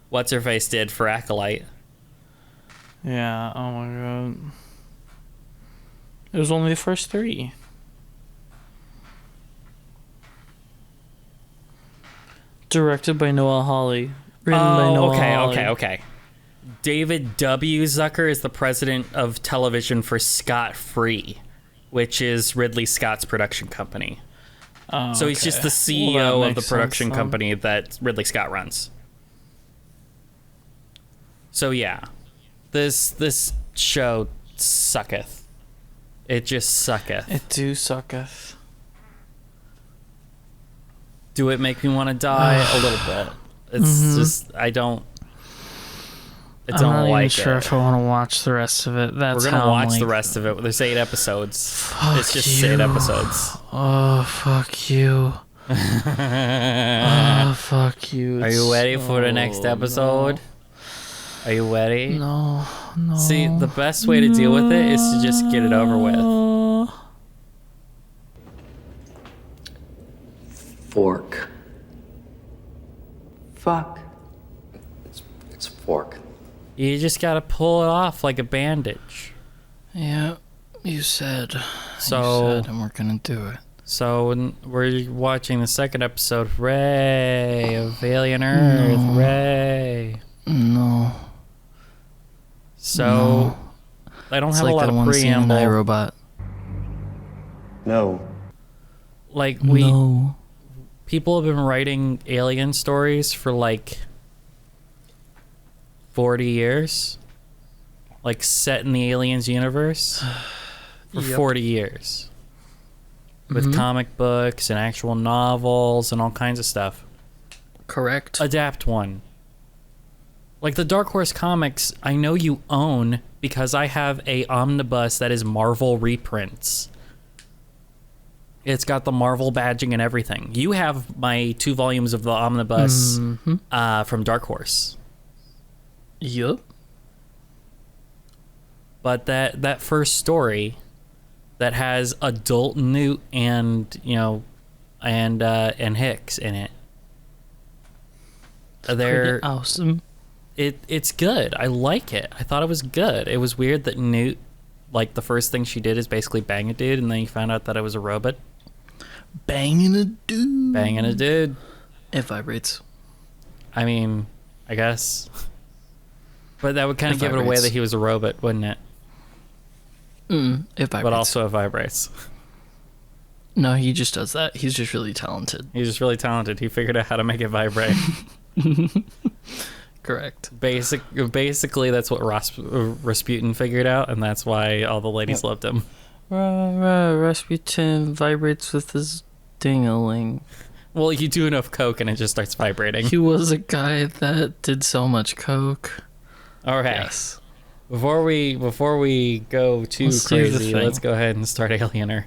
What's-Her-Face did for Acolyte. Yeah, oh my god. It was only the first 3. Directed by Noah Hawley. Written by Noah Hawley. Okay. David W. Zucker is the president of television for Scott Free, which is Ridley Scott's production company. Oh, so he's just the CEO of the production company that Ridley Scott runs. So yeah, this show sucketh. It just sucketh. It do sucketh. Do it make me want to die? A little bit. It's just I don't like it. I'm not even sure if I want to watch the rest of it. That's We're gonna how watch the rest of it. There's 8 episodes. It's just 8 episodes. Oh, fuck you. Oh, fuck you. Are you ready for the next episode? No. Are you ready? No. See, the best way to deal with it is to just get it over with. Fork. fuck? It's fork. You just gotta pull it off like a bandage. Yeah, you said. So, and we're gonna do it. So we're watching the second episode, Ray, of Alien Earth, No. Ray. No. So, I don't It's have like a lot that of one scene in preamble. iRobot. No. Like, No. people have been writing alien stories for like 40 years. Like, set in the Aliens universe for Yep. 40 years. With Mhm. comic books and actual novels and all kinds of stuff. Correct. Adapt one. Like the Dark Horse comics, I know you own because I have a omnibus that is Marvel reprints. It's got the Marvel badging and everything. You have my 2 volumes of the omnibus from Dark Horse. Yup. But that first story that has adult Newt and and Hicks in it. They're pretty awesome. It's good. I like it. I thought it was good. It was weird that Newt, like the first thing she did is basically bang a dude, and then you found out that it was a robot. Banging a dude. Banging a dude. It vibrates. I mean, I guess. But that would kind of It give it away vibrates. that he was a robot, wouldn't it? It vibrates. But also it vibrates. No, he just does that. He's just really talented. He's just really talented. He figured out how to make it vibrate. Correct. Basically, that's what Rasputin figured out, and that's why all the ladies loved him. Rasputin vibrates with his ding-a-ling. Well, you do enough coke and it just starts vibrating. He was a guy that did so much coke. All right. Yes. Before we go too Let's do the crazy, thing. let's go ahead and start Alien Earth.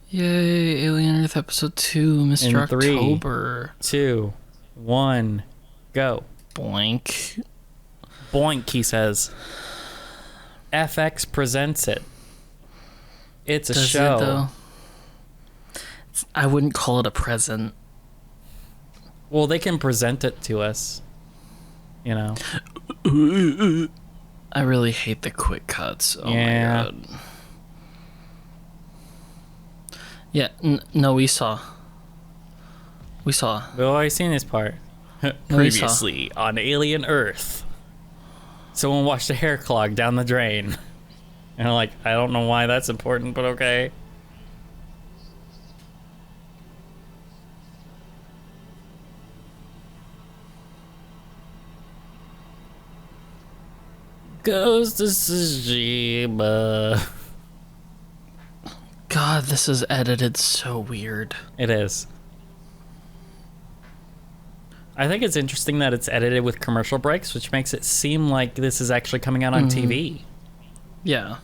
Yay, Alien Earth Episode 2, Mr. In 3, October. 2, 1, go. Boink. Boink, he says. FX presents it. It's a Does show. it, though? I wouldn't call it a present. Well, they can present it to us. You know. I really hate the quick cuts. Oh Yeah. my god. Yeah, no, we saw. We've always seen this part. We saw. Previously on Alien Earth. Someone washed a hair clog down the drain. And I'm like, I don't know why that's important, but okay. Ghost of Tsushima. God, this is edited so weird. It is. I think it's interesting that it's edited with commercial breaks, which makes it seem like this is actually coming out on TV. Yeah.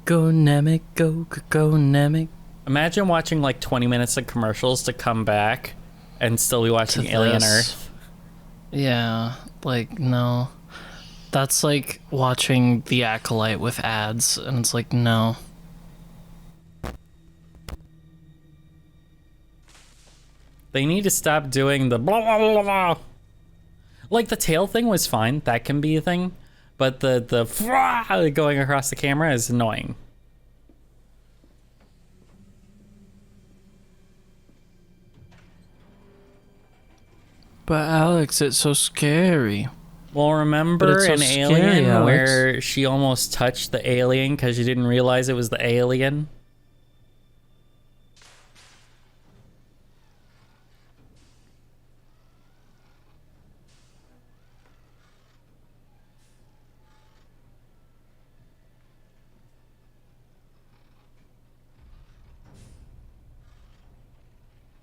Go Namek, go Namek. Imagine watching like 20 minutes of commercials to come back and still be watching To Alien this. Earth. Yeah, like, no. That's like watching The Acolyte with ads, and it's like, no. They need to stop doing the blah, blah, blah, blah. Like the tail thing was fine. That can be a thing. But the going across the camera is annoying. But Alex, it's so scary. Well, But remember it's so an scary, Alien Alex. where she almost touched the alien because she didn't realize it was the alien?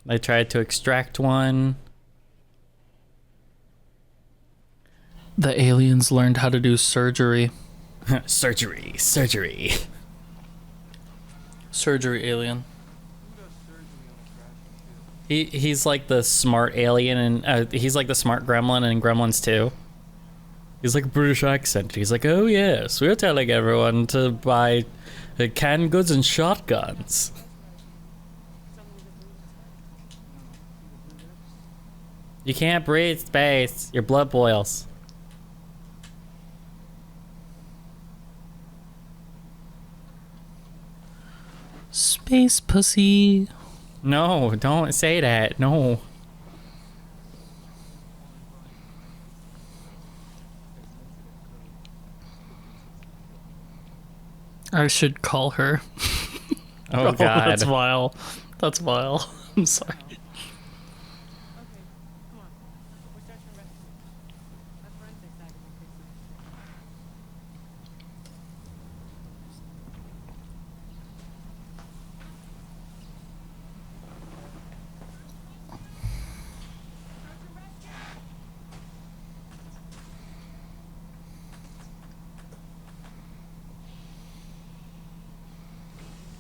They tried to extract one. The aliens learned how to do surgery. Surgery. Surgery alien. He's like the smart alien, and he's like the smart gremlin in Gremlins 2. He's like a British accent. He's like, oh yes, we're telling everyone to buy canned goods and shotguns. You can't breathe space. Your blood boils. Space pussy. No, don't say that. No. I should call her. Oh, God. That's vile. That's vile. I'm sorry.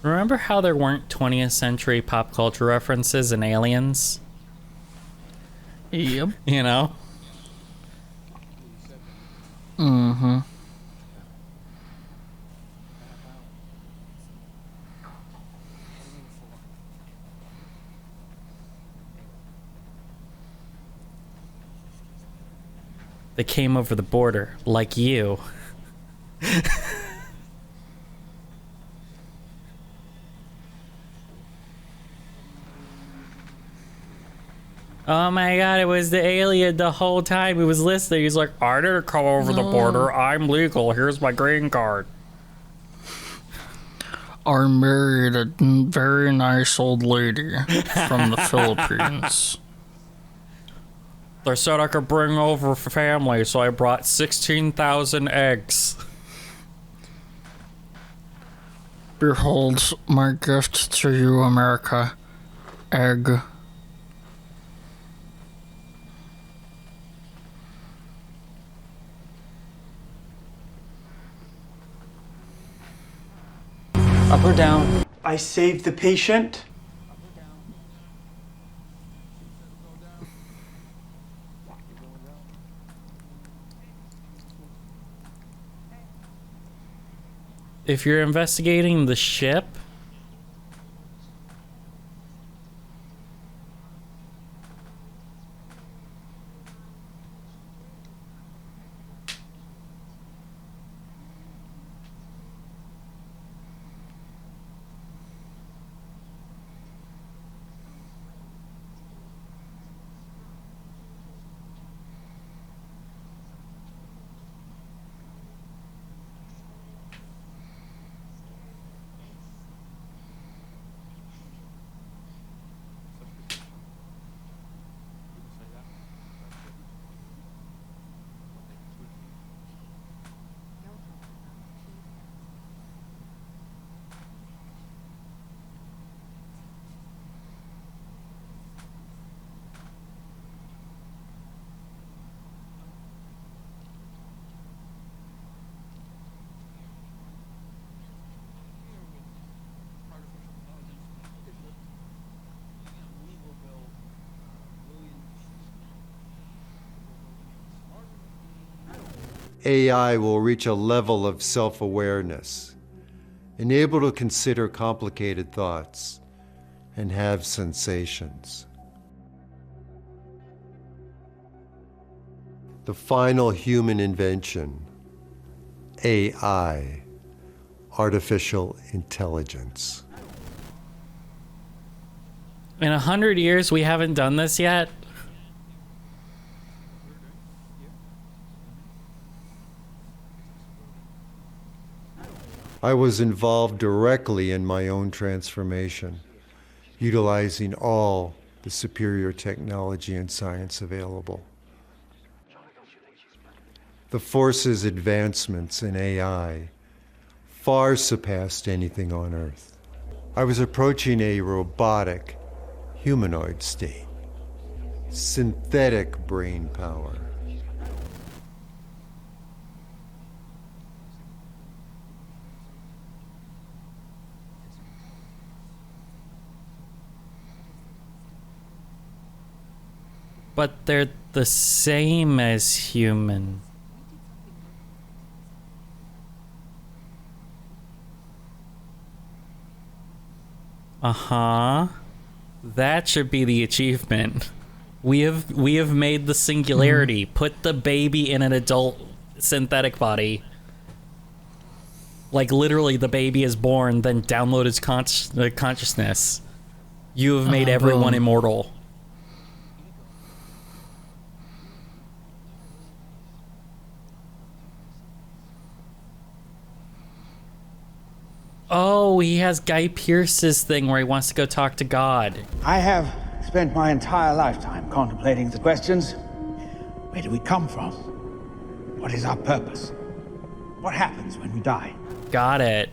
Remember how there weren't 20th century pop culture references in Aliens? Yep. You know? Mm-hmm. They came over the border, like you. Oh my god, it was the alien the whole time. He was listening. He's like, I didn't come over the border. I'm legal. Here's my green card. I married a very nice old lady from the Philippines. They said I could bring over family, so I brought 16,000 eggs. Behold my gift to you, America. Egg. Up or down? I saved the patient. If you're investigating the ship, AI will reach a level of self-awareness, and able to consider complicated thoughts and have sensations. The final human invention, AI, artificial intelligence. in 100 years, we haven't done this yet. I was involved directly in my own transformation, utilizing all the superior technology and science available. The Force's advancements in AI far surpassed anything on Earth. I was approaching a robotic, humanoid state, synthetic brain power. But they're the same as human. Uh-huh. That should be the achievement. We have made the singularity. Put the baby in an adult synthetic body. Like literally, the baby is born, then download its consciousness. You have made everyone immortal. Oh, he has Guy Pearce's thing where he wants to go talk to God. I have spent my entire lifetime contemplating the questions. Where do we come from? What is our purpose? What happens when we die? Got it.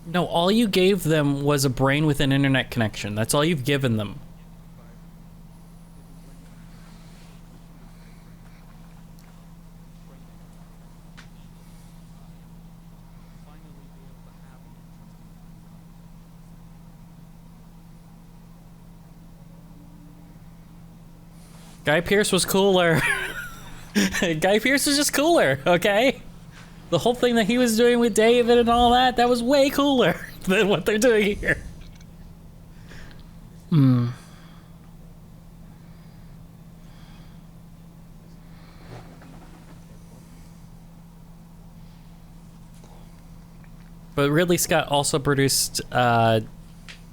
No, all you gave them was a brain with an internet connection. That's all you've given them. Guy Pearce was cooler. Guy Pearce was just cooler, okay? The whole thing that he was doing with David and all that, that was way cooler than what they're doing here. But Ridley Scott also produced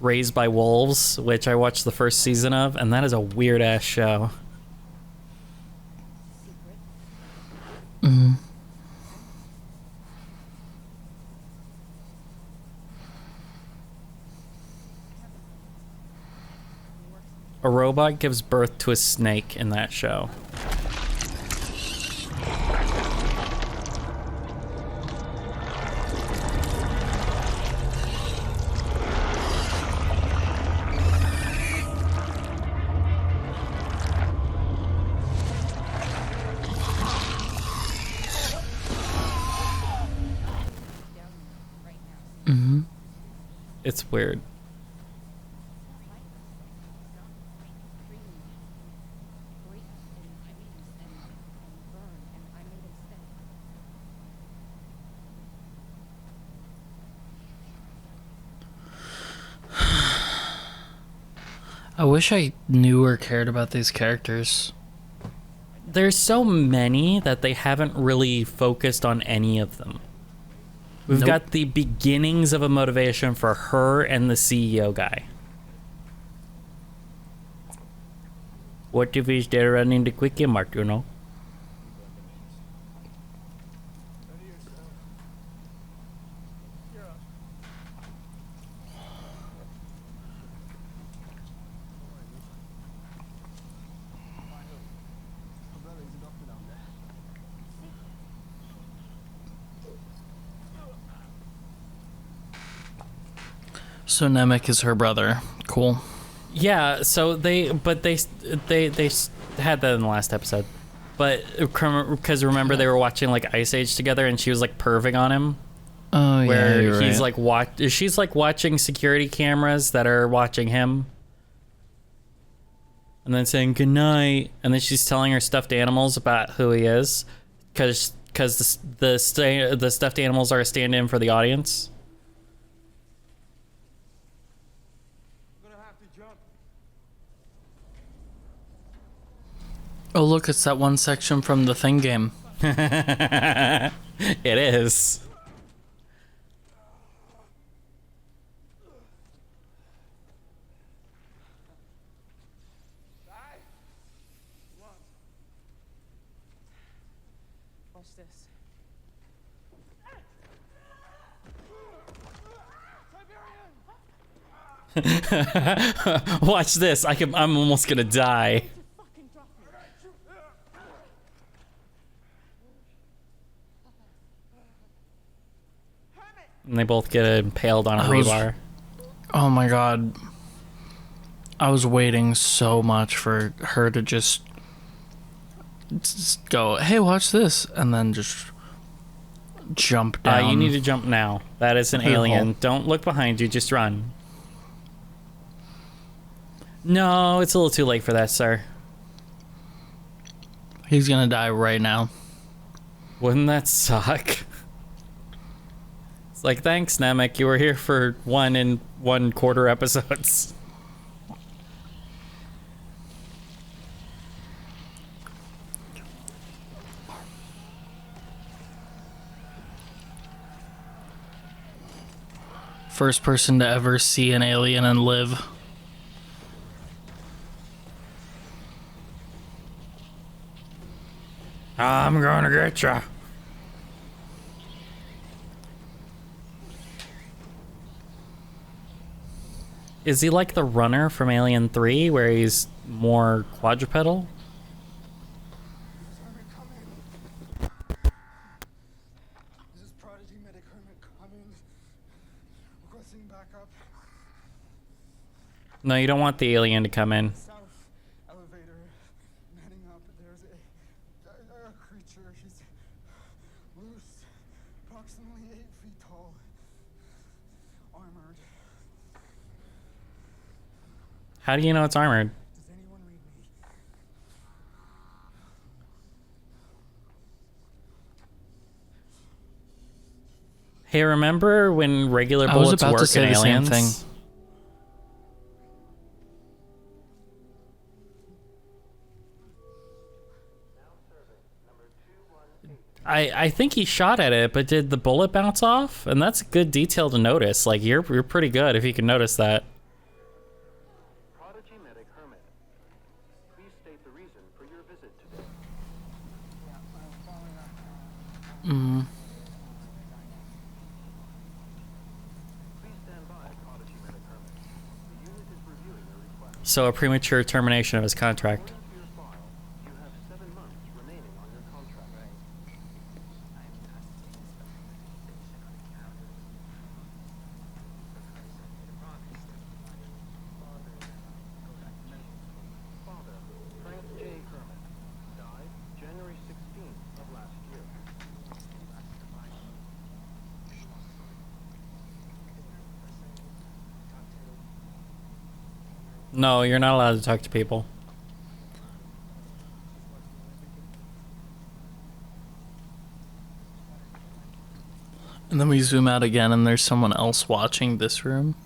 Raised by Wolves, which I watched the first season of, and that is a weird-ass show. A robot gives birth to a snake in that show. It's weird. I wish I knew or cared about these characters. There's so many that they haven't really focused on any of them. We've got the beginnings of a motivation for her and the CEO guy. What if he's there running the Quickie Mart, you know? So Nemec is her brother. Cool. Yeah, so they had that in the last episode. But because remember they were watching like Ice Age together and she was like perving on him. Oh yeah, where he's right. She's like watching security cameras that are watching him. And then saying goodnight, and then she's telling her stuffed animals about who he is, because the stuffed animals are a stand-in for the audience. Oh look, it's that one section from the Thing game. It is. Watch this. Watch this. I'm almost gonna die. And they both get impaled on a rebar. Oh my god. I was waiting so much for her to just go, hey, watch this. And then just jump down. You need to jump now. That is an alien. Don't look behind you. Just run. No, it's a little too late for that, sir. He's gonna die right now. Wouldn't that suck? It's like, thanks, Namek. You were here for 1 and 1/4 episodes. First person to ever see an alien and live. I'm gonna get ya. Is he like the runner from Alien 3, where he's more quadrupedal? No, you don't want the alien to come in. How do you know it's armored? Hey, remember when regular bullets work in Aliens? Same thing. I think he shot at it, but did the bullet bounce off? And that's a good detail to notice. Like, you're pretty good if you can notice that. Mm. So a premature termination of his contract. No, you're not allowed to talk to people. And then we zoom out again and there's someone else watching this room.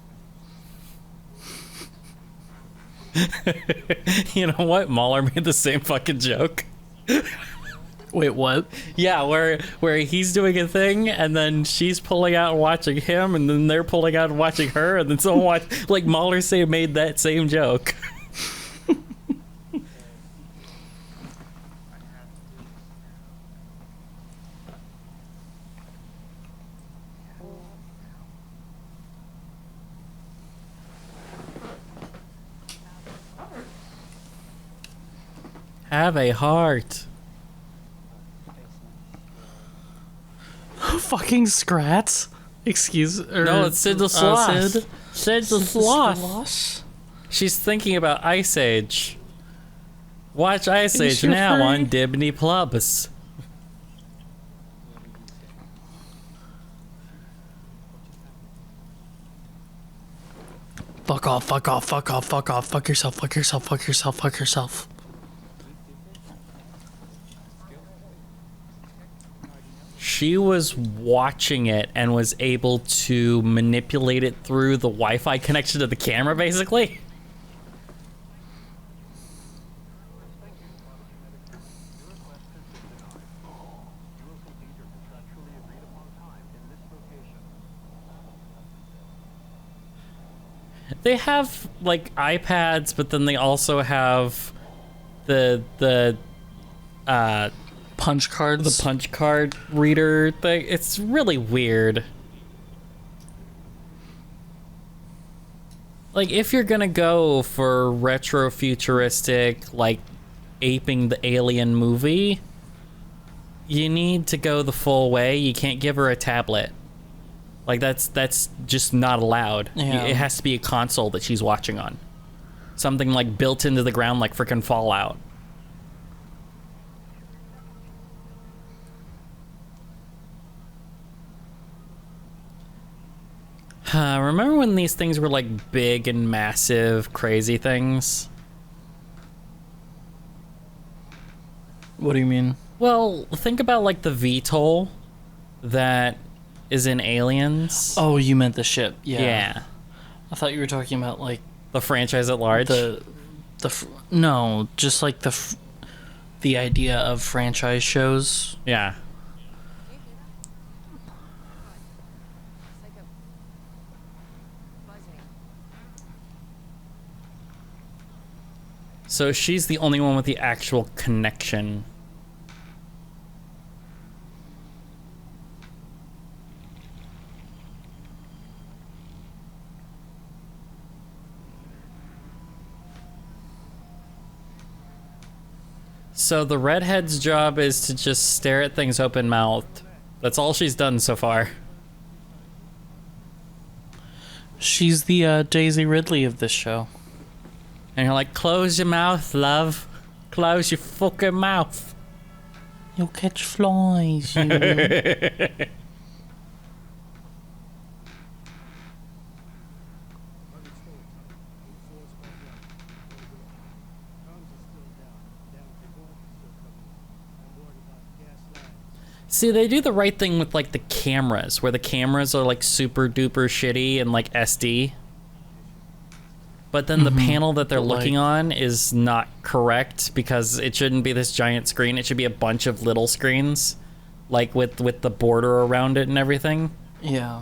You know what? Mahler made the same fucking joke. Wait, what? Yeah, where he's doing a thing and then she's pulling out and watching him and then they're pulling out and watching her and then someone watch, like Mahler made that same joke. Have a heart. Fucking Scrats? Excuse No, it's Sid the Sloth. Sid? Sid the Sloth. She's thinking about Ice Age. Watch Ice Age now on Disney Plus. Fuck off, fuck off, fuck off, fuck off, fuck yourself, fuck yourself, fuck yourself, fuck yourself. She was watching it and was able to manipulate it through the Wi-Fi connection to the camera, basically. They have like iPads, but then they also have the punch cards. The punch card reader thing. It's really weird. Like, if you're gonna go for retro futuristic, like aping the Alien movie, you need to go the full way. You can't give her a tablet. Like, that's just not allowed. Yeah. It has to be a console that she's watching on. Something like built into the ground like freaking Fallout. Remember when these things were like big and massive, crazy things? What do you mean? Well, think about like the VTOL that is in Aliens. Oh, you meant the ship. Yeah. Yeah. I thought you were talking about like the franchise at large. No, just like the idea of franchise shows. Yeah. So she's the only one with the actual connection. So the redhead's job is to just stare at things open-mouthed. That's all she's done so far. She's the Daisy Ridley of this show. And you're like, close your mouth, love. Close your fucking mouth. You'll catch flies, you will. See, they do the right thing with like the cameras, where the cameras are like super duper shitty and like SD. But then the panel that they're looking on is not correct because it shouldn't be this giant screen. It should be a bunch of little screens, like with the border around it and everything. Yeah.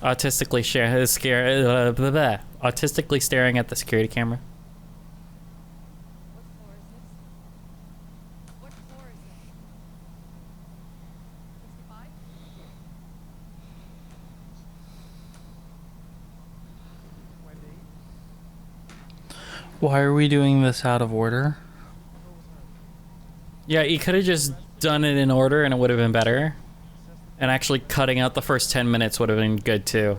Autistically autistically staring at the security camera. Why are we doing this out of order? Yeah, you could have just done it in order and it would have been better. And actually cutting out the first 10 minutes would have been good too.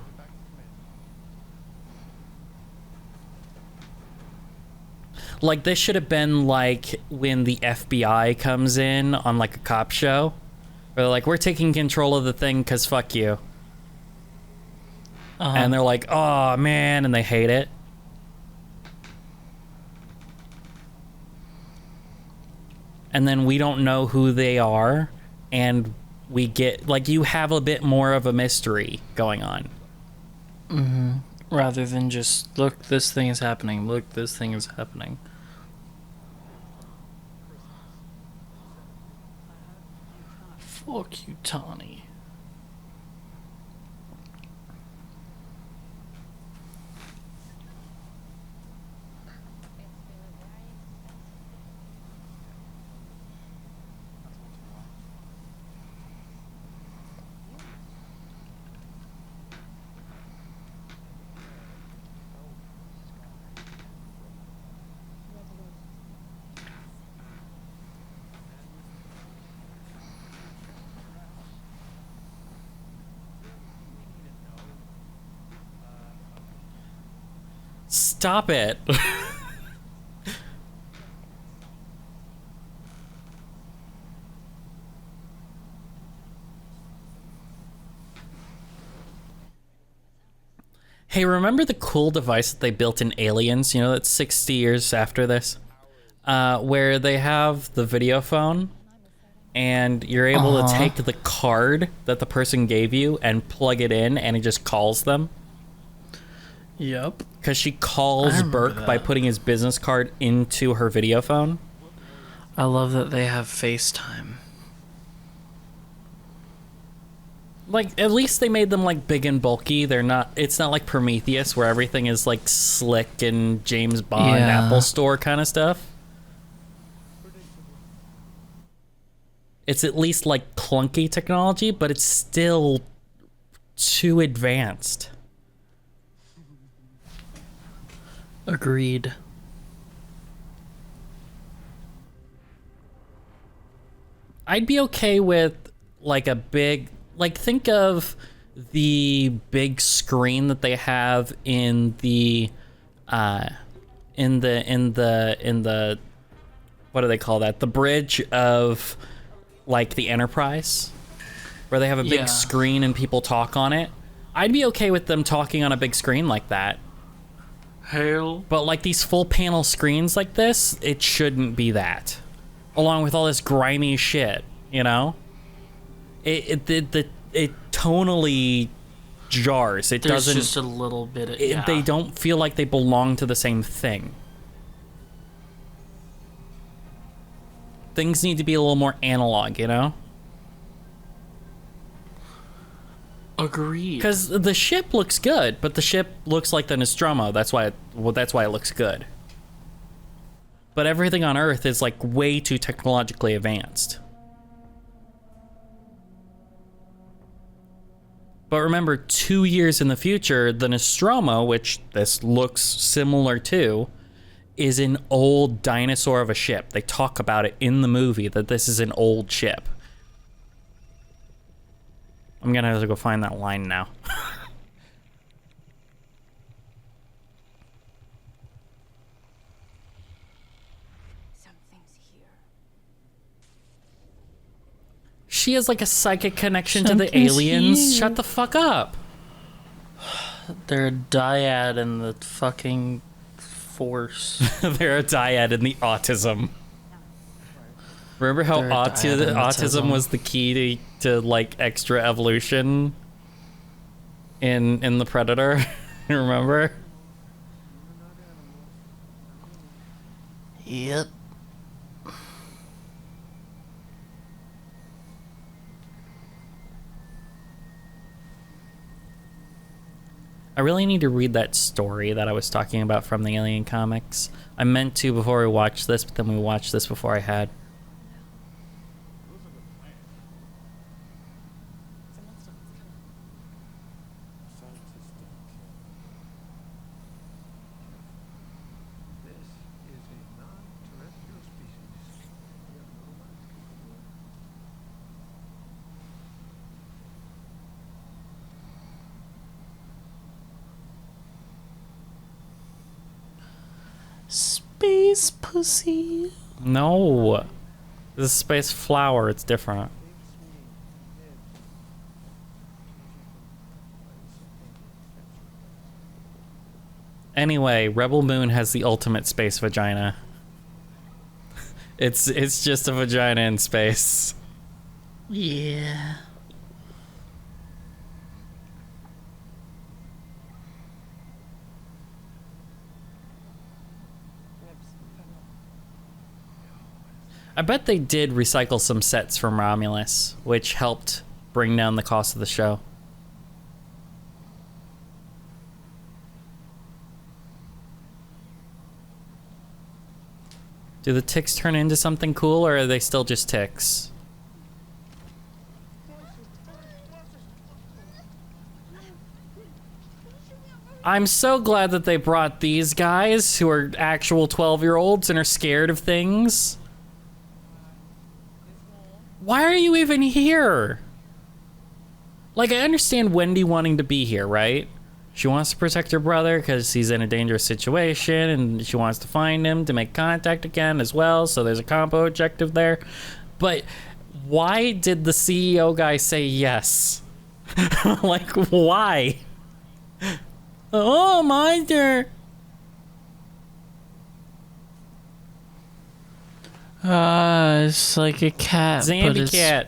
Like, this should have been like when the FBI comes in on like a cop show. Where they're like, we're taking control of the thing because fuck you. And they're like, oh man, and they hate it. And then we don't know who they are, and we get, like, you have a bit more of a mystery going on. Mm-hmm. Rather than just, look, this thing is happening, look, this thing is happening. Fuck you, Tawny. Stop it. Hey, remember the cool device that they built in Aliens? You know, that's 60 years after this? Where they have the video phone and you're able to take the card that the person gave you and plug it in and it just calls them. Yep. Because she calls Burke by putting his business card into her video phone. I love that they have FaceTime. Like, at least they made them like big and bulky. They're not, it's not like Prometheus where everything is like slick and James Bond Apple Store kind of stuff. It's at least like clunky technology, but it's still too advanced. Agreed. I'd be okay with like a big, like think of the big screen that they have in the what do they call that? The bridge of like the Enterprise, where they have a big screen and people talk on it. I'd be okay with them talking on a big screen like that. Hell. But like these full panel screens like this, it shouldn't be that. Along with all this grimy shit, you know? It tonally jars. It There's doesn't. just a little bit of, They don't feel like they belong to the same thing. Things need to be a little more analog, you know? Agreed. Because the ship looks good, but the ship looks like the Nostromo. That's why it looks good. But everything on Earth is like way too technologically advanced. But remember, 2 years in the future, the Nostromo, which this looks similar to, is an old dinosaur of a ship. They talk about it in the movie, that this is an old ship. I'm gonna have to go find that line now. She has like a psychic connection to the aliens. Shut the fuck up. They're a dyad in the fucking force. They're a dyad in the autism. Remember how autism was the key to like extra evolution in the Predator? Remember? Yep. I really need to read that story that I was talking about from the Alien comics. I meant to before we watched this, but then we watched this before I had. Space pussy. No. This is space flower. It's different. Anyway, Rebel Moon has the ultimate space vagina. It's just a vagina in space. Yeah. I bet they did recycle some sets from Romulus, which helped bring down the cost of the show. Do the ticks turn into something cool, or are they still just ticks? I'm so glad that they brought these guys who are actual 12-year-olds and are scared of things. Why are you even here? Like, I understand Wendy wanting to be here, right? She wants to protect her brother because he's in a dangerous situation, and she wants to find him to make contact again as well, so there's a combo objective there. But why did the CEO guy say yes? Like, why? Oh, monster! It's like a cat. Zombie cat.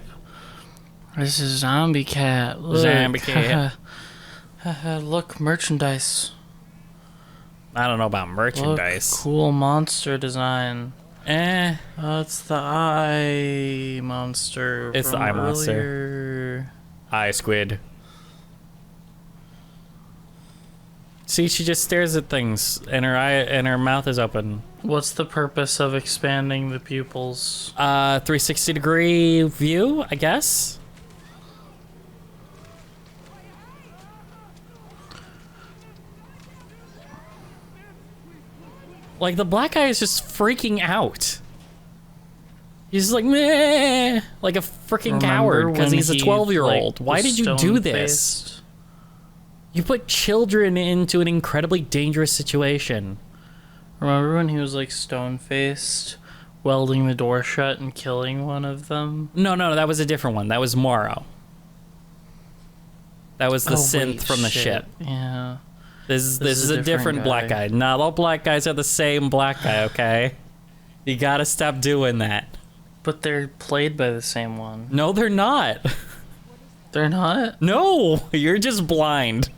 It's a zombie cat. Look. Zombie cat. Look, merchandise. I don't know about merchandise. Look, cool monster design. It's the eye monster. It's the eye monster. Eye squid. See, she just stares at things, and her mouth is open. What's the purpose of expanding the pupils? 360-degree view, I guess. Like, the black guy is just freaking out. He's just like, meh, like a freaking coward because he's a 12-year-old. like, Why was did you do this? stone-faced? You put children into an incredibly dangerous situation. Remember when he was like stone-faced, welding the door shut and killing one of them? No, that was a different one. That was Morrow. That was the synth from the ship. Yeah. This is a different black guy. Not all black guys are the same black guy, okay? You gotta stop doing that. But they're played by the same one. No, they're not. They're not? No, you're just blind.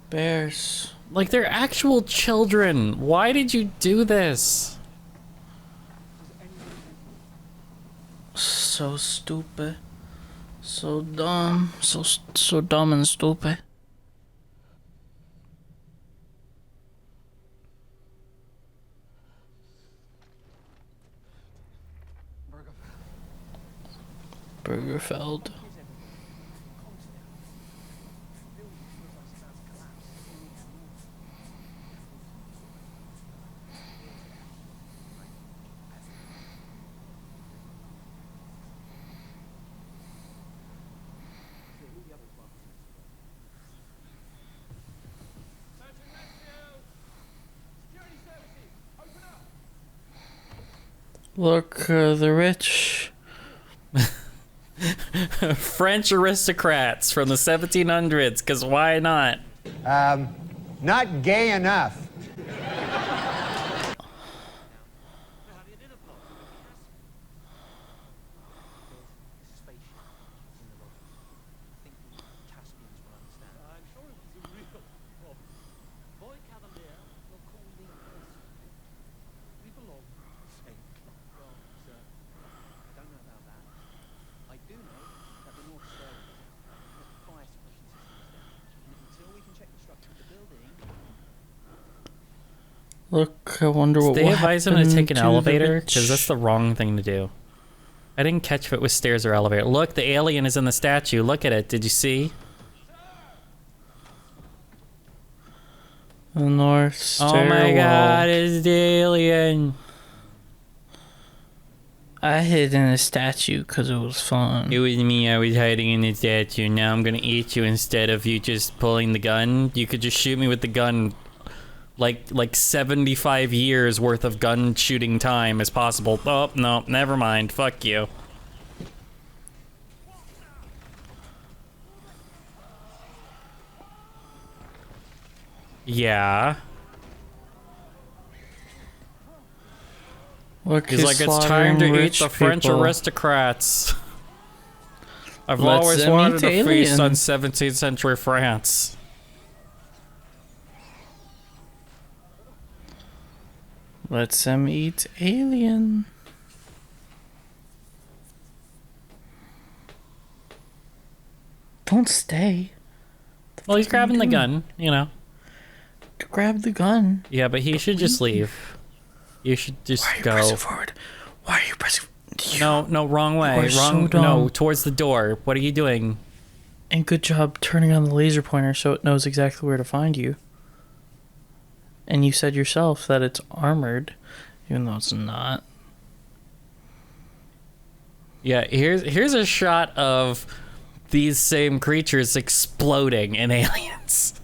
Bears. Like, they're actual children. Why did you do this? So stupid. So dumb. So dumb and stupid. Burgerfeld. Look, the rich. French aristocrats from the 1700s, because why not? Not gay enough. Look, I wonder what Did they advise him to take an elevator? Because Because that's the wrong thing to do. I didn't catch if it was stairs or elevator. Look, the alien is in the statue. Look at it. Did you see? The North Stairwell. Oh my god, it's the alien. I hid in a statue because it was fun. It was me. I was hiding in the statue. Now I'm gonna eat you instead of you just pulling the gun. You could just shoot me with the gun. Like 75 years worth of gun shooting time is possible. Oh, no, never mind. Fuck you. Yeah. Look, he's like, it's time to eat the French people. aristocrats. I've Let's always them wanted eat a feast on aliens. 17th century France. Let's them eat alien. Don't stay. Well, he's grabbing the gun, you know. Grab the gun. Yeah, but he should just leave. You should just Why are you go. pressing forward? Why are you pressing? No, wrong way. You are Wrong. so dumb. No, towards the door. What are you doing? And good job turning on the laser pointer so it knows exactly where to find you. And you said yourself that it's armored, even though it's not. Yeah, here's a shot of these same creatures exploding in aliens.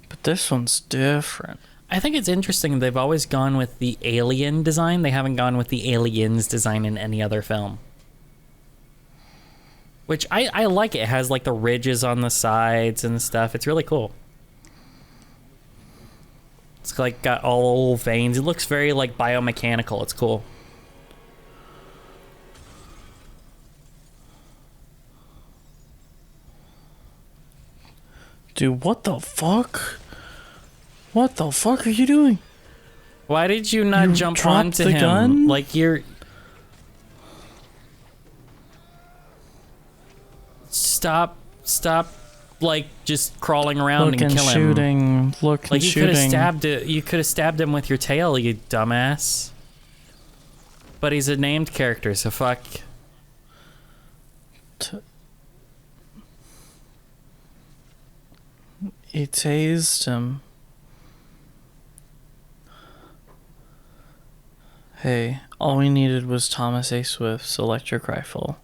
But this one's different. I think it's interesting they've always gone with the alien design. They haven't gone with the aliens design in any other film. Which I like it. It has like the ridges on the sides and stuff. It's really cool. It's like got all veins. It looks very like biomechanical. It's cool. Dude, what the fuck? What the fuck are you doing? Why did you not jump dropped onto the him? gun? Like you're... Stop, like just crawling around Look and kill him. Look and Like you could have shooting. stabbed it. You could have stabbed him with your tail, you dumbass. But he's a named character, so fuck. He tased him. Hey, all we needed was Thomas A. Swift's electric rifle.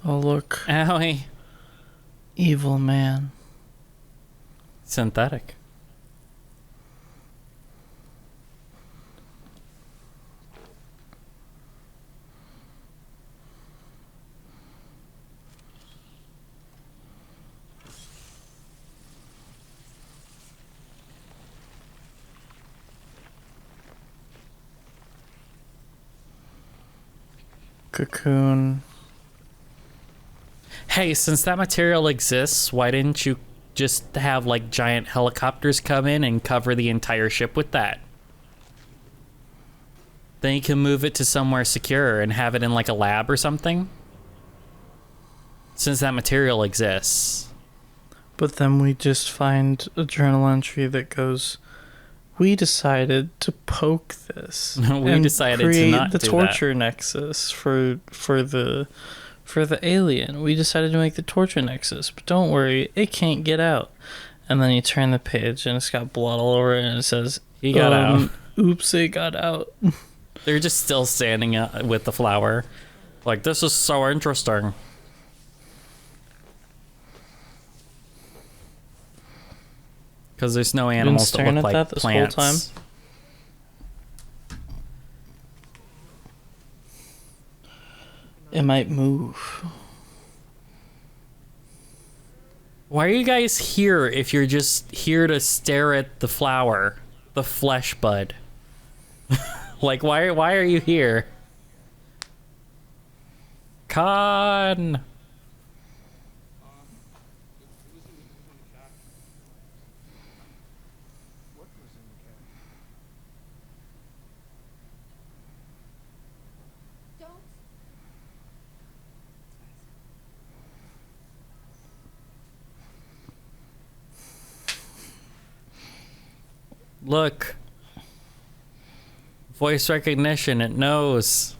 Oh, look. Owie. Evil man. Synthetic. Cocoon. Hey, since that material exists, why didn't you just have like giant helicopters come in and cover the entire ship with that? Then you can move it to somewhere secure and have it in like a lab or something. Since that material exists. But then we just find a journal entry that goes, we decided to poke this. We and decided to create not the do torture nexus for the alien. We decided to make the torture nexus, but don't worry, it can't get out. And then you turn the page and it's got blood all over it and it says, He got out. Oops, it got out. They're just still standing with the flower. Like, this is so interesting. Because there's no animals that look like this plants. whole time? It might move. Why are you guys here if you're just here to stare at the flower? The flesh bud. Like, why are you here? Con! Look. Voice recognition, it knows.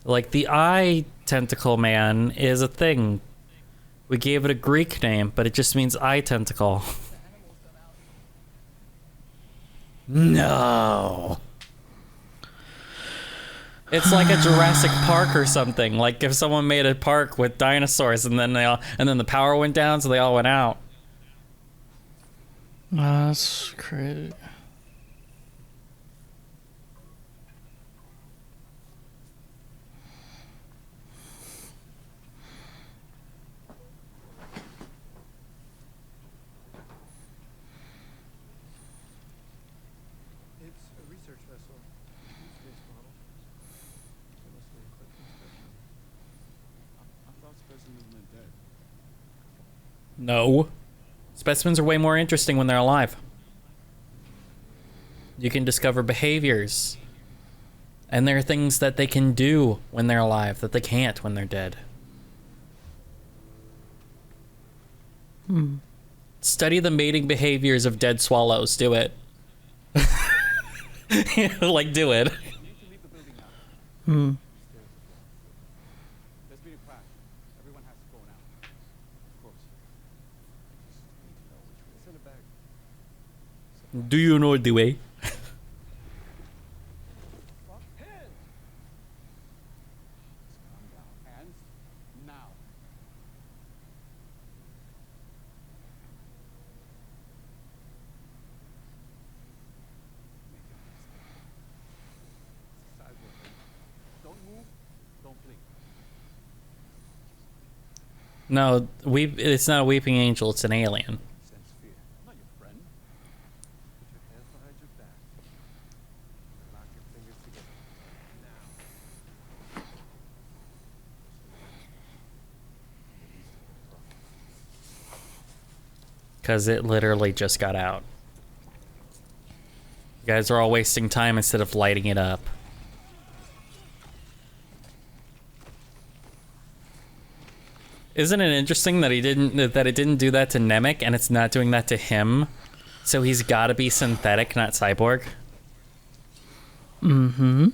Like, the eye tentacle man is a thing. We gave it a Greek name, but it just means eye tentacle. No. It's like a Jurassic Park or something. Like if someone made a park with dinosaurs and then the power went down, so they all went out. That's crazy. No. Specimens are way more interesting when they're alive. You can discover behaviors. And there are things that they can do when they're alive that they can't when they're dead. Study the mating behaviors of dead swallows. Do it. Like, do it. Do you know the way? No, it's not a weeping angel, it's an alien. Because it literally just got out. You guys are all wasting time instead of lighting it up. Isn't it interesting that it didn't do that to Nemec and it's not doing that to him? So he's got to be synthetic, not cyborg. Mm-hmm.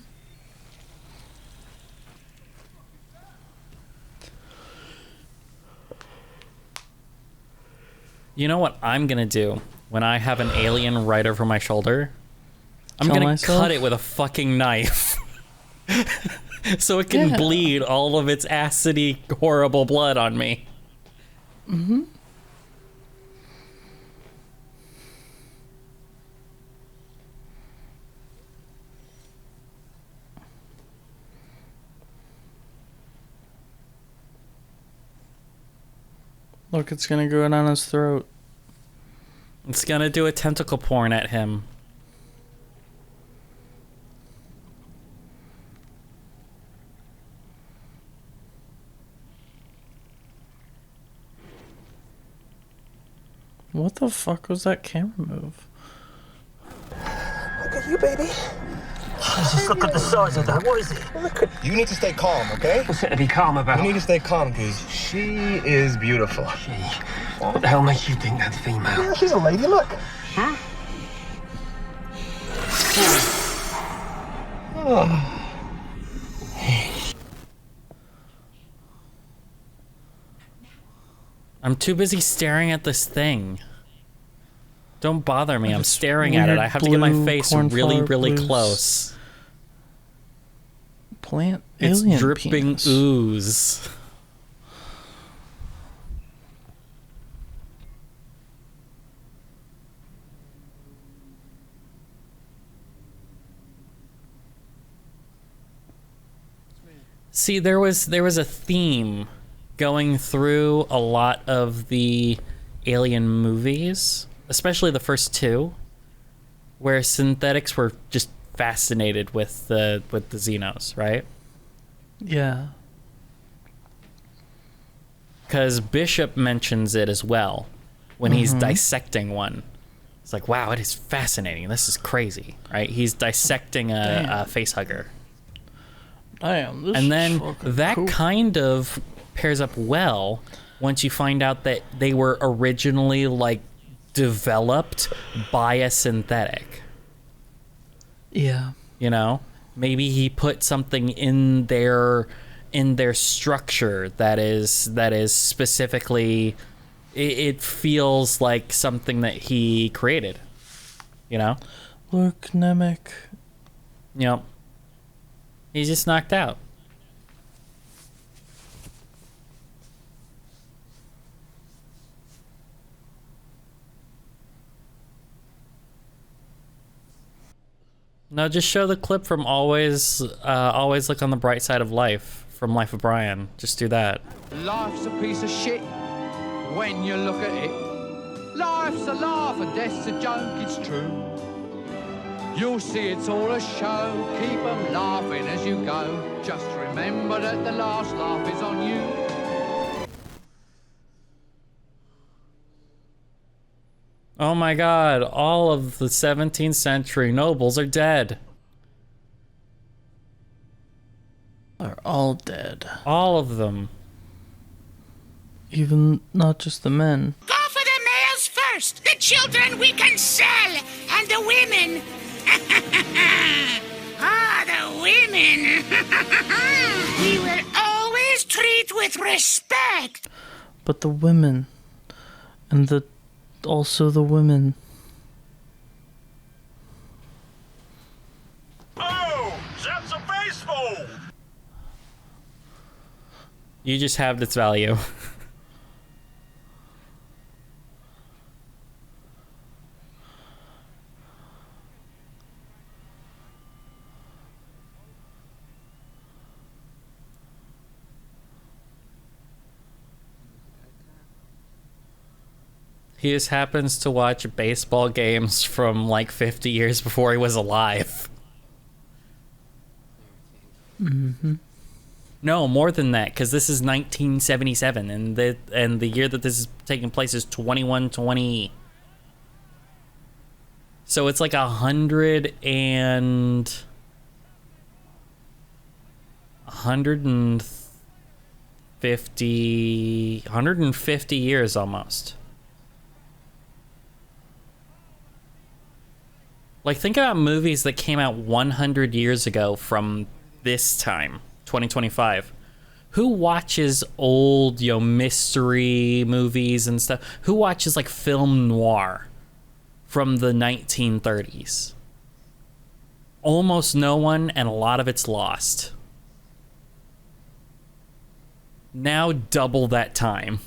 You know what I'm gonna do when I have an alien right over my shoulder? I'm gonna cut it with a fucking knife. So it can bleed all of its acidy, horrible blood on me. Mm-hmm. Look, it's gonna go down his throat. It's gonna do a tentacle porn at him. What the fuck was that camera move? Look at you, baby. Just look at the size of that. What is it? Look at... You need to stay calm, okay? What's it to be calm about? You need to stay calm, because she is beautiful. She? What the hell makes you think that's female? Yeah, she's a lady, look. Huh? Oh. I'm too busy staring at this thing. Don't bother me. I'm staring at it. I have to get my face really, really close. Plant It's alien dripping penis. ooze. See, there was a theme going through a lot of the Alien movies, especially the first two, where synthetics were just fascinated with the Xenos, right? Yeah. Because Bishop mentions it as well when he's dissecting one. It's like, wow, it is fascinating. This is crazy, right? He's dissecting a facehugger. Damn, this And is then fucking that cool. kind of pairs up well once you find out that they were originally like developed by a synthetic. Yeah. You know, maybe he put something in their structure that is specifically it feels like something that he created. You know? Look, Nemec. Yep. He's just knocked out. No, just show the clip from always look on the bright side of life from Life of Brian. Just do that. Life's a piece of shit when you look at it. Life's a laugh and death's a joke, it's true. You'll see it's all a show, keep 'em laughing as you go. Just remember that the last laugh is on you. Oh my god, all of the 17th century nobles are dead. Are all dead. All of them. Even not just the men. Go for the males first. The children we can sell, and the women. The women. We will always treat with respect. But the women. And also the women. Oh, that's a baseball! You just halved its value. He just happens to watch baseball games from like 50 years before he was alive. Mm-hmm. No, more than that, because this is 1977, and the year that this is taking place is 2120. So it's like 150 years almost. Like, think about movies that came out 100 years ago from this time, 2025. Who watches old, mystery movies and stuff? Who watches like film noir from the 1930s? Almost no one, and a lot of it's lost. Now double that time.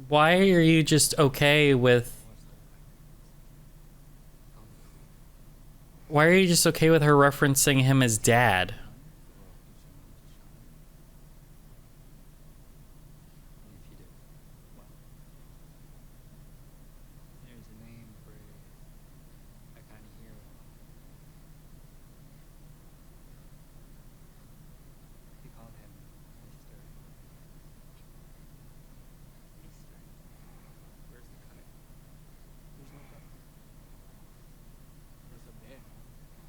Why are you just okay with... Why are you just okay with her referencing him as dad?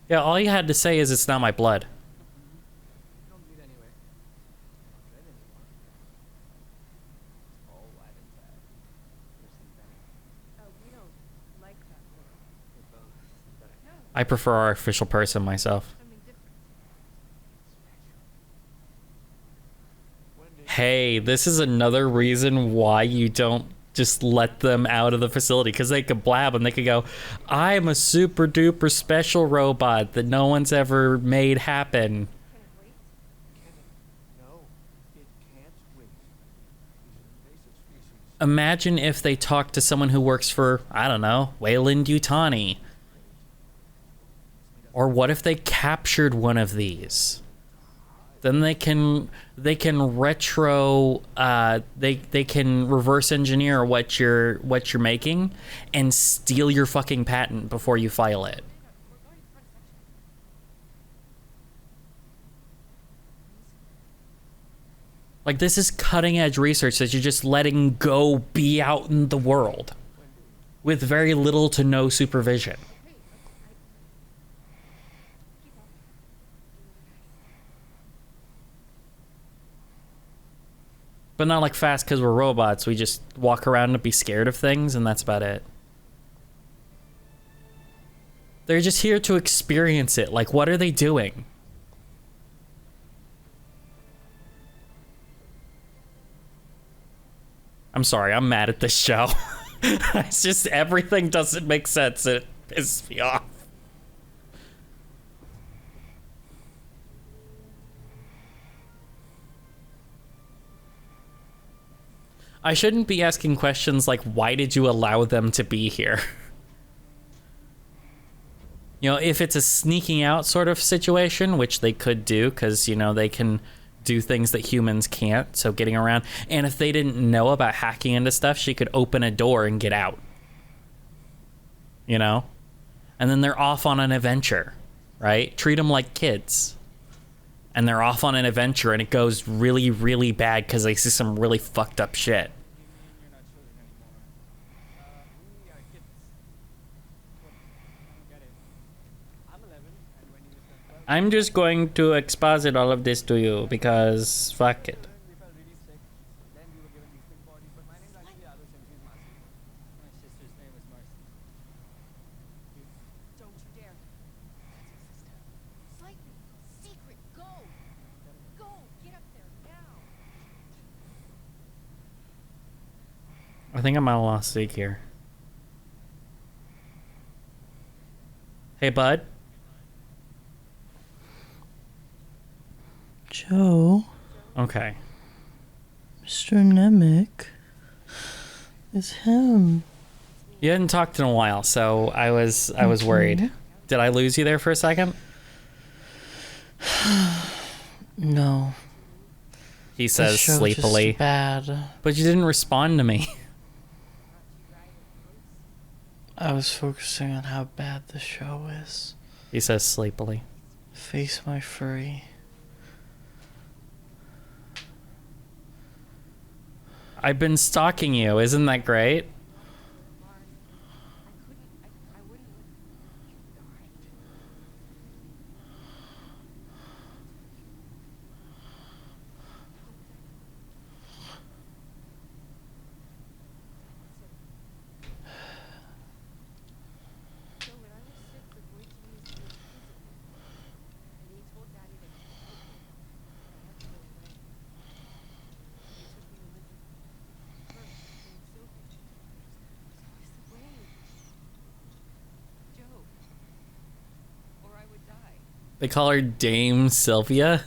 Yeah, all you had to say is it's not my blood. I prefer our official person myself. Hey, this is another reason why you don't just let them out of the facility, because they could blab and they could go, I'm a super duper special robot that no one's ever made happen. Imagine if they talked to someone who works for, I don't know, Wayland Yutani. Or what if they captured one of these? Then they can retro they can reverse engineer what you're making and steal your fucking patent before you file it. Like, this is cutting edge research that you're just letting go be out in the world with very little to no supervision. But not like fast because we're robots. We just walk around and be scared of things, and that's about it. They're just here to experience it. Like, what are they doing? I'm sorry, I'm mad at this show. It's just everything doesn't make sense. It pisses me off. I shouldn't be asking questions like, why did you allow them to be here? You know, if it's a sneaking out sort of situation, which they could do, because, you know, they can do things that humans can't, so getting around. And if they didn't know about hacking into stuff, she could open a door and get out. You know? And then they're off on an adventure, right? Treat them like kids. And they're off on an adventure and it goes really, really bad because they see some really fucked up shit. I'm just going to exposit all of this to you because fuck it. I think I might have lost Zeke here. Hey, bud. Joe. Okay. Mr. Nemec. It's him. You hadn't talked in a while, so I was worried. Did I lose you there for a second? No. He says sleepily. Just bad. But you didn't respond to me. I was focusing on how bad the show is. He says sleepily. Face my furry. I've been stalking you. Isn't that great? They call her Dame Sylvia.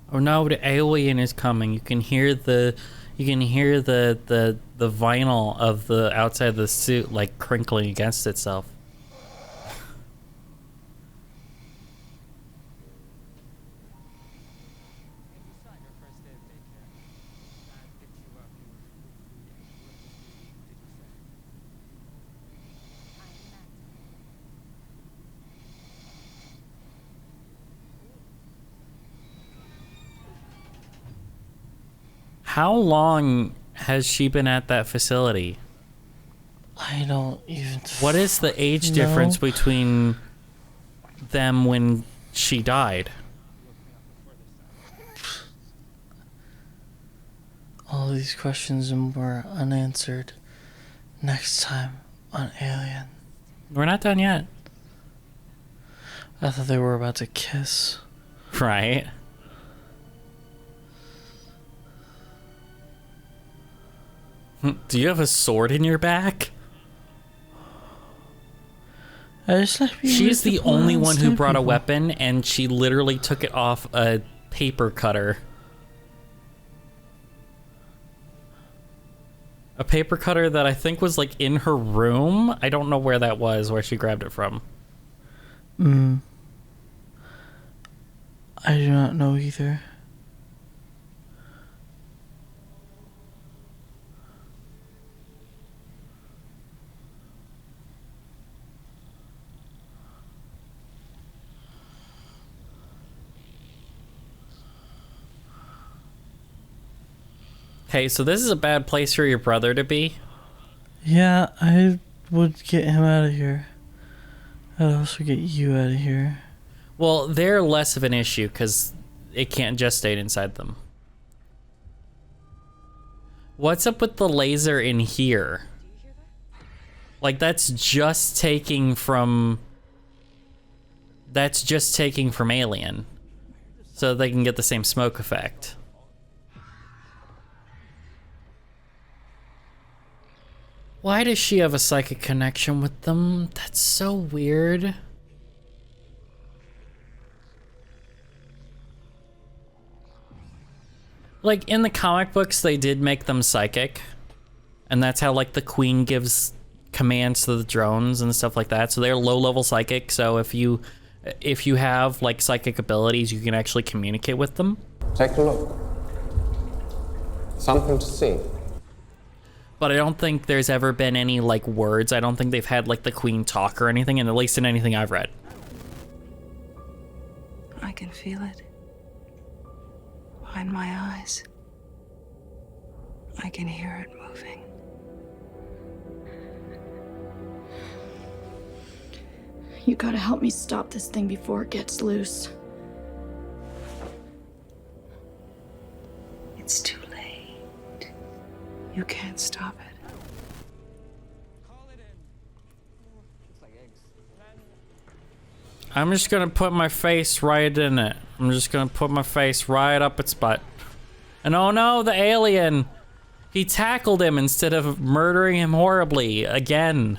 Oh no, the alien is coming. You can hear the vinyl of the outside of the suit like crinkling against itself. How long has she been at that facility? I don't even. What is the age difference between them when she died? All these questions and more unanswered. Next time on Alien. We're not done yet. I thought they were about to kiss. Right. Do you have a sword in your back? She's the only one who brought a weapon, and she literally took it off a paper cutter. A paper cutter that I think was like in her room. I don't know where that was, where she grabbed it from. I do not know either. Okay, so this is a bad place for your brother to be. Yeah, I would get him out of here. I'd also get you out of here. Well, they're less of an issue because it can't gestate inside them. What's up with the laser in here? Like, that's just taking from Alien. So they can get the same smoke effect. Why does she have a psychic connection with them? That's so weird. Like, in the comic books, they did make them psychic. And that's how, like, the queen gives commands to the drones and stuff like that. So they're low-level psychic. So if you have, like, psychic abilities, you can actually communicate with them. Take a look. Something to see. But I don't think there's ever been any, like, words. I don't think they've had, like, the queen talk or anything, and at least in anything I've read. I can feel it. Behind my eyes. I can hear it moving. You gotta help me stop this thing before it gets loose. It's too late. You can't stop it. I'm just gonna put my face right in it. I'm just gonna put my face right up its butt. And oh no, the alien! He tackled him instead of murdering him horribly again.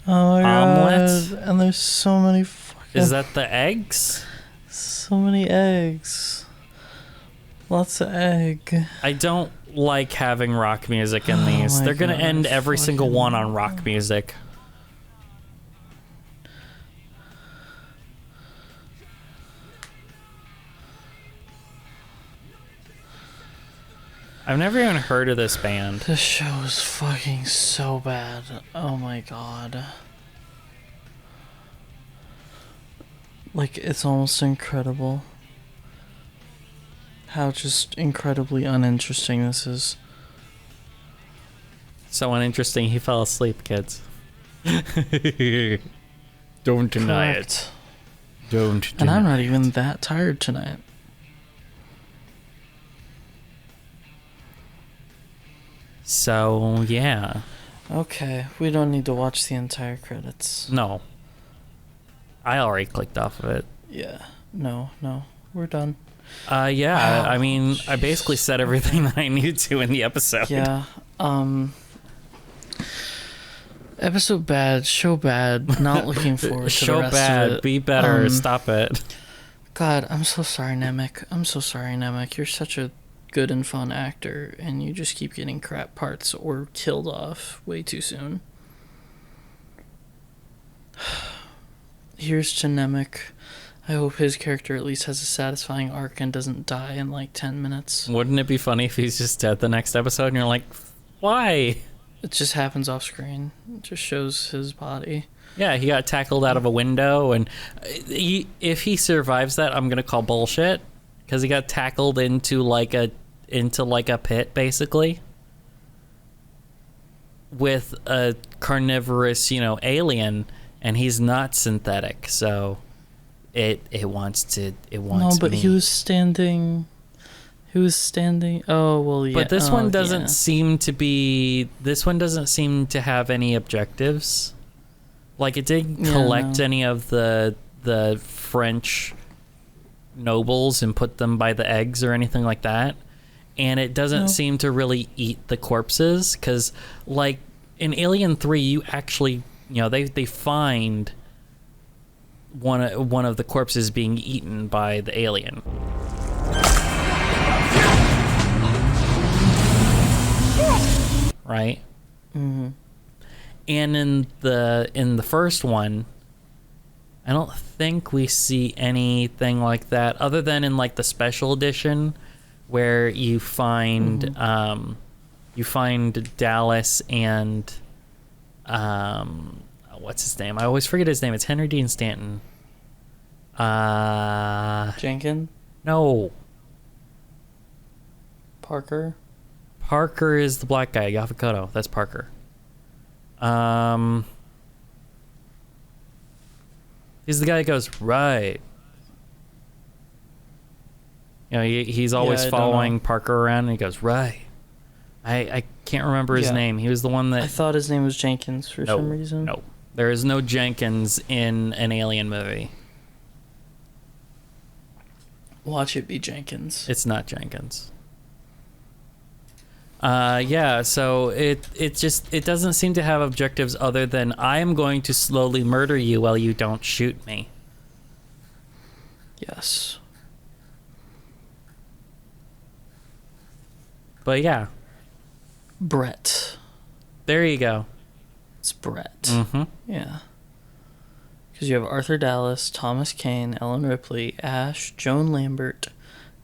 Oh my god. Omelet? And there's so many fucking... Is that the eggs? So many eggs. Lots of egg. I don't like having rock music in these. They're gonna end every single one on rock music. I've never even heard of this band. This show is fucking so bad. Oh my god. Like, it's almost incredible how just incredibly uninteresting this is. So uninteresting, he fell asleep, kids. Don't deny it. Don't deny it. And I'm not even that tired tonight. So, yeah. Okay, we don't need to watch the entire credits. No. I already clicked off of it. Yeah. No, we're done. Yeah, I mean, I basically said everything that I needed to in the episode. Yeah. Episode bad, show bad, not looking forward to Show the rest bad, of it. be better, stop it. God, I'm so sorry, Namek. I'm so sorry, Namek. You're such a good and fun actor, and you just keep getting crap parts or killed off way too soon. Here's to Namek. I hope his character at least has a satisfying arc and doesn't die in like 10 minutes. Wouldn't it be funny if he's just dead the next episode and you're like, why? It just happens off screen. It just shows his body. Yeah, he got tackled out of a window, and if he survives that, I'm gonna call bullshit, because he got tackled into like a pit, basically, with a carnivorous, alien, and he's not synthetic, so it wants No, but me. he was standing. Oh well, yeah. But this one doesn't seem to be. This one doesn't seem to have any objectives. Like, it didn't collect any of the French nobles and put them by the eggs or anything like that. And it doesn't seem to really eat the corpses, because, like, in Alien 3, you actually, they find one of the corpses being eaten by the alien. Right? Mm-hmm. And in the first one, I don't think we see anything like that, other than in like the special edition, where you find Dallas and what's his name? I always forget his name. It's Henry Dean Stanton. Jenkins? No. Parker? Parker is the black guy. Yafikoto. That's Parker. He's the guy that goes, right. He's always following Parker around, and he goes, right. I can't remember his name. He was the one that... I thought his name was Jenkins for some reason. No. There is no Jenkins in an Alien movie. Watch it be Jenkins. It's not Jenkins. Yeah, so it doesn't seem to have objectives other than I am going to slowly murder you while you don't shoot me. Yes. But yeah. Brett. There you go. It's Brett. Mm-hmm. Yeah. Because you have Arthur Dallas, Thomas Kane, Ellen Ripley, Ash, Joan Lambert,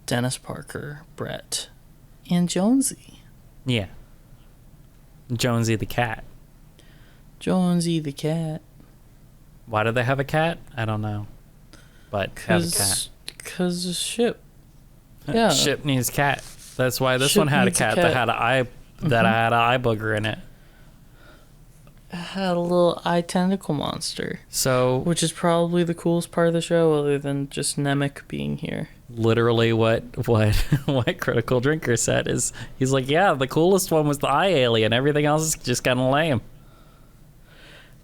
Dennis Parker, Brett, and Jonesy. Yeah. Jonesy the cat. Jonesy the cat. Why do they have a cat? I don't know. But have a cat. Because the ship. Yeah. Ship needs cat. That's why this Ship one had a needs a cat, cat. that had an eye had an eye booger in it. It had a little eye tentacle monster. So, which is probably the coolest part of the show, other than just Nemec being here. Literally, what Critical Drinker said is, he's like, yeah, the coolest one was the eye alien. Everything else is just kind of lame.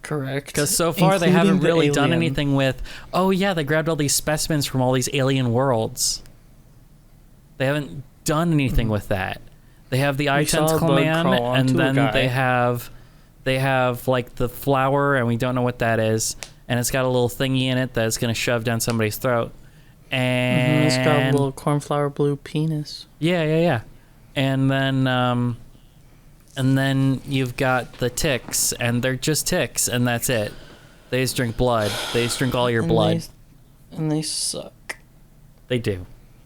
Correct. Because so far they Including haven't the really done alien. anything with, oh yeah, they grabbed all these specimens from all these alien worlds. They haven't done anything with that. They have the eye We saw a tentacle bug man, crawl and onto a then guy. they have like the flower, and we don't know what that is, and it's got a little thingy in it that's gonna shove down somebody's throat. And It's got a little cornflower blue penis. yeah. And then you've got the ticks, and they're just ticks, and that's it. They just drink blood. They just drink all your blood. And they suck. They do.